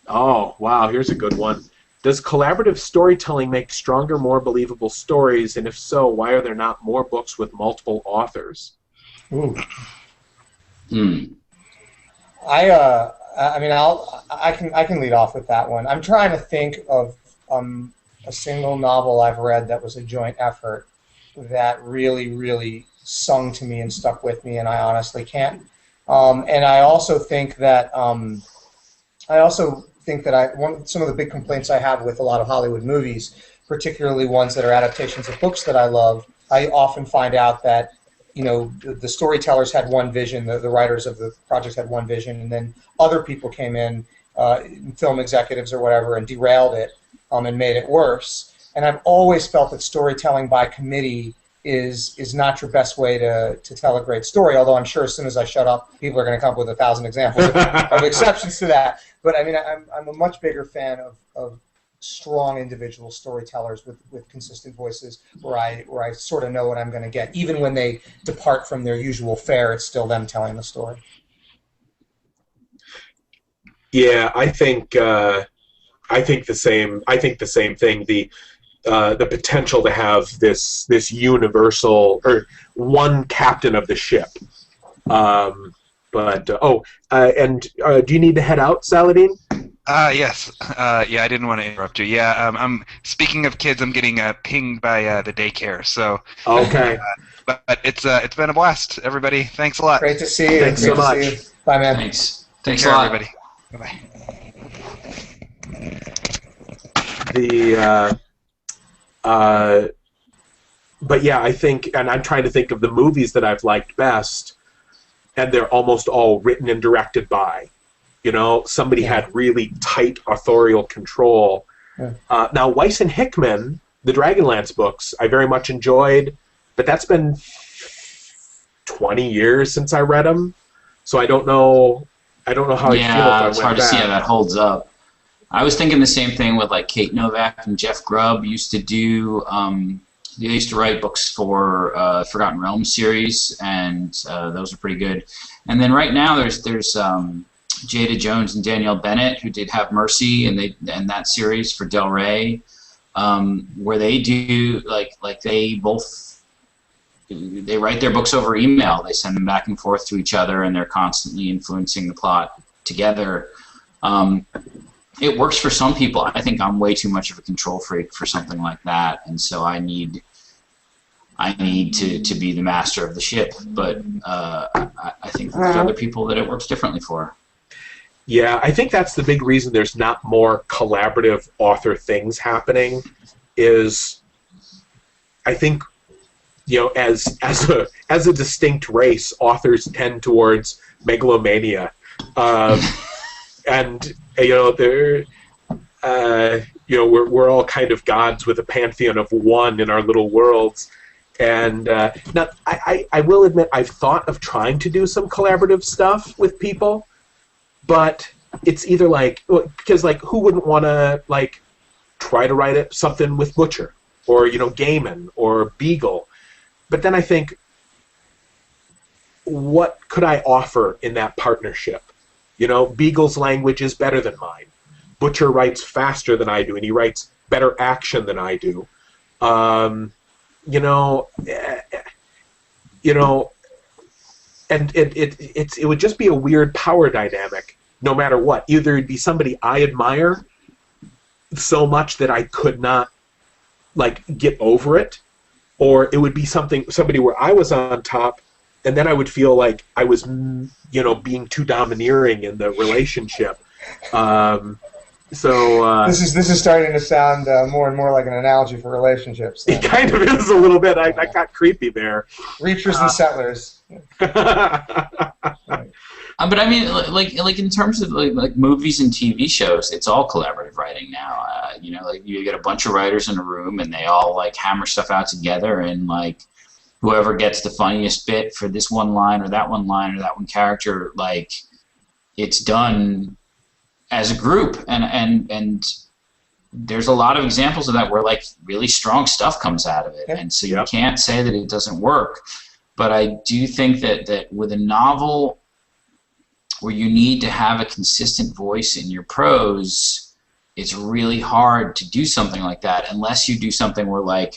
Oh, wow, here's a good one. Does collaborative storytelling make stronger, more believable stories? And if so, why are there not more books with multiple authors? Ooh. I can lead off with that one. I'm trying to think of a single novel I've read that was a joint effort that really, really sung to me and stuck with me, and I honestly can't. And I also think that some of the big complaints I have with a lot of Hollywood movies, particularly ones that are adaptations of books that I love, I often find out that the storytellers had one vision, the writers of the projects had one vision, and then other people came in, film executives or whatever, and derailed it. and made it worse. And I've always felt that storytelling by committee is not your best way to tell a great story, although I'm sure as soon as I shut up, people are going to come up with 1,000 examples of exceptions to that. But I mean, I'm a much bigger fan of strong individual storytellers with consistent voices where I sort of know what I'm going to get. Even when they depart from their usual fare, it's still them telling the story. Yeah, I think the same. I think the same thing. The potential to have this universal or one captain of the ship. And do you need to head out, Saladin? Yes. Yeah, I didn't want to interrupt you. Yeah, I'm speaking of kids. I'm getting pinged by the daycare. So okay. But it's been a blast, everybody. Thanks a lot. Great to see you. Thanks so much. Bye, man. Thanks Take a care, lot, everybody. Bye-bye. But yeah, I think, and I'm trying to think of the movies that I've liked best, and they're almost all written and directed by. You know, somebody had really tight authorial control. Yeah. Now, Weiss and Hickman, the Dragonlance books, I very much enjoyed, but that's been 20 years since I read them, so I don't know how I feel if I went back. Yeah, it's hard to see how that holds up. I was thinking the same thing with like Kate Novak and Jeff Grubb used to do. They used to write books for Forgotten Realms series, and those are pretty good. And then right now there's Jada Jones and Danielle Bennett, who did Have Mercy and that series for Del Rey, where they do like they write their books over email. They send them back and forth to each other, and they're constantly influencing the plot together. It works for some people. I think I'm way too much of a control freak for something like that, and so I need to be the master of the ship. But I think there's other people that it works differently for. Yeah, I think that's the big reason there's not more collaborative author things happening. Is I think, you know, as a distinct race, authors tend towards megalomania, and you know we're all kind of gods with a pantheon of one in our little worlds. And now I will admit I've thought of trying to do some collaborative stuff with people, but it's either like, because like who wouldn't want to like try to write something with Butcher or Gaiman or Beagle, but then I think, what could I offer in that partnership? Beagle's language is better than mine. Butcher writes faster than I do, and he writes better action than I do. And it would just be a weird power dynamic, no matter what. Either it'd be somebody I admire so much that I could not get over it, or it would be somebody where I was on top, and then I would feel like I was, being too domineering in the relationship. This is starting to sound more and more like an analogy for relationships. It kind of is a little bit. I got creepy there. Reachers and settlers. But I mean, like in terms of like movies and TV shows, it's all collaborative writing now. You get a bunch of writers in a room, and they all hammer stuff out together, and whoever gets the funniest bit for this one line or that one character, it's done as a group, and there's a lot of examples of that where really strong stuff comes out of it, and so you can't say that it doesn't work. But I do think that with a novel where you need to have a consistent voice in your prose, it's really hard to do something like that unless you do something where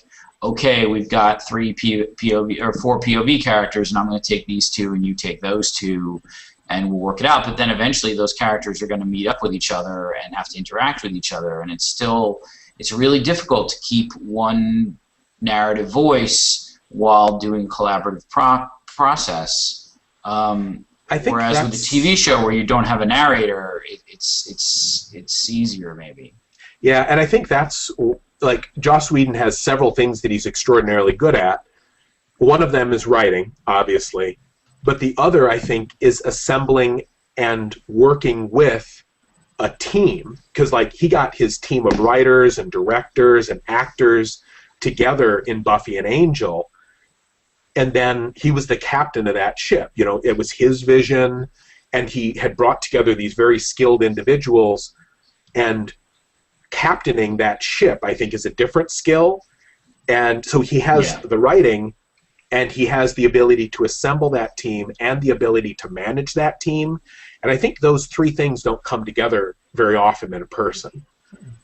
okay, we've got 3 POV or 4 POV characters, and I'm going to take these 2 and you take those 2, and we'll work it out. But then eventually those characters are going to meet up with each other and have to interact with each other, and it's really difficult to keep one narrative voice while doing collaborative process. I think whereas with a TV show where you don't have a narrator, it's easier maybe. Yeah, and I think that's Joss Whedon has several things that he's extraordinarily good at. One of them is writing, obviously, but the other, I think, is assembling and working with a team, because like he got his team of writers and directors and actors together in Buffy and Angel, and then he was the captain of that ship. You know, it was his vision, and he had brought together these very skilled individuals, and captaining that ship, I think, is a different skill. And so he has the writing, and he has the ability to assemble that team and the ability to manage that team. And I think those three things don't come together very often in a person.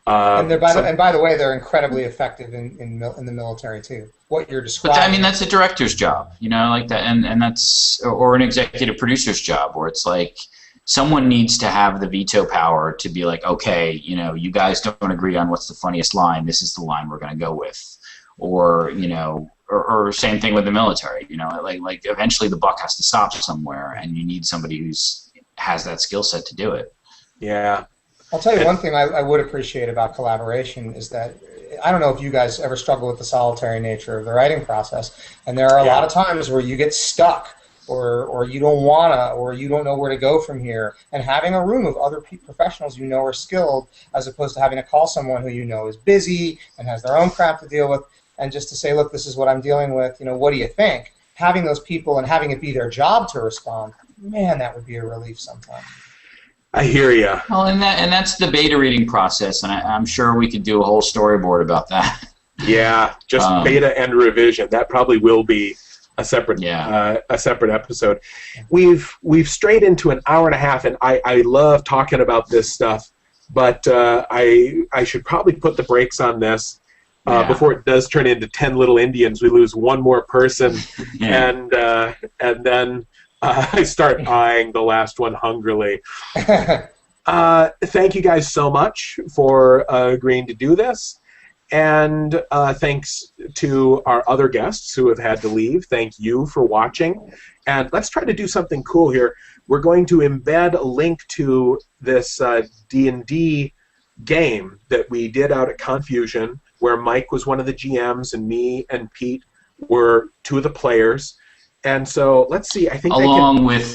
And by the way, they're incredibly effective in the military too. What you're describing. But I mean, that's a director's job, you know, like that, and that's, or an executive producer's job, where it's like someone needs to have the veto power to be like, okay, you know, you guys don't agree on what's the funniest line. This is the line we're going to go with, or you know, or same thing with the military. You know, like eventually the buck has to stop somewhere, and you need somebody who's has that skill set to do it. Yeah. I'll tell you one thing I would appreciate about collaboration is that I don't know if you guys ever struggle with the solitary nature of the writing process, and there are a lot of times where you get stuck, or you don't wanna, or you don't know where to go from here. And having a room of other professionals you know are skilled, as opposed to having to call someone who you know is busy and has their own crap to deal with, and just to say, look, this is what I'm dealing with. You know, what do you think? Having those people and having it be their job to respond, man, that would be a relief sometimes. I hear you. Well, and that's the beta reading process, and I'm sure we could do a whole storyboard about that. Yeah, just beta and revision. That probably will be a separate episode. We've strayed into an hour and a half, and I love talking about this stuff, but I should probably put the brakes on this before it does turn into 10 Little Indians. We lose one more person, and then I start eyeing the last one hungrily. Thank you guys so much for agreeing to do this. And thanks to our other guests who have had to leave. Thank you for watching. And let's try to do something cool here. We're going to embed a link to this D&D game that we did out at Confusion, where Mike was one of the GMs and me and Pete were two of the players. And so let's see. I think along with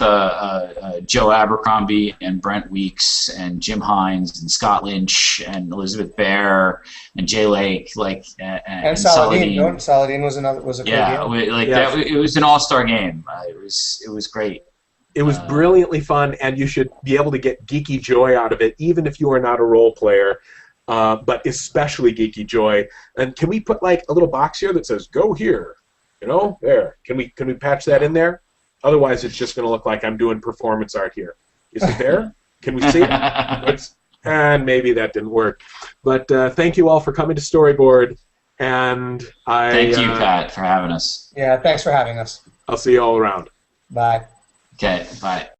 Joe Abercrombie and Brent Weeks and Jim Hines and Scott Lynch and Elizabeth Bear and Jay Lake, and Saladin. Saladin was a cool game. It was an all-star game. It was great. It was brilliantly fun, and you should be able to get geeky joy out of it, even if you are not a role player. But especially geeky joy. And can we put like a little box here that says "Go here"? You know, there. Can we patch that in there? Otherwise, it's just going to look like I'm doing performance art here. Is it there? Can we see it? And maybe that didn't work. But thank you all for coming to Storyboard. And thank you, Pat, for having us. Yeah, thanks for having us. I'll see you all around. Bye. Okay, bye.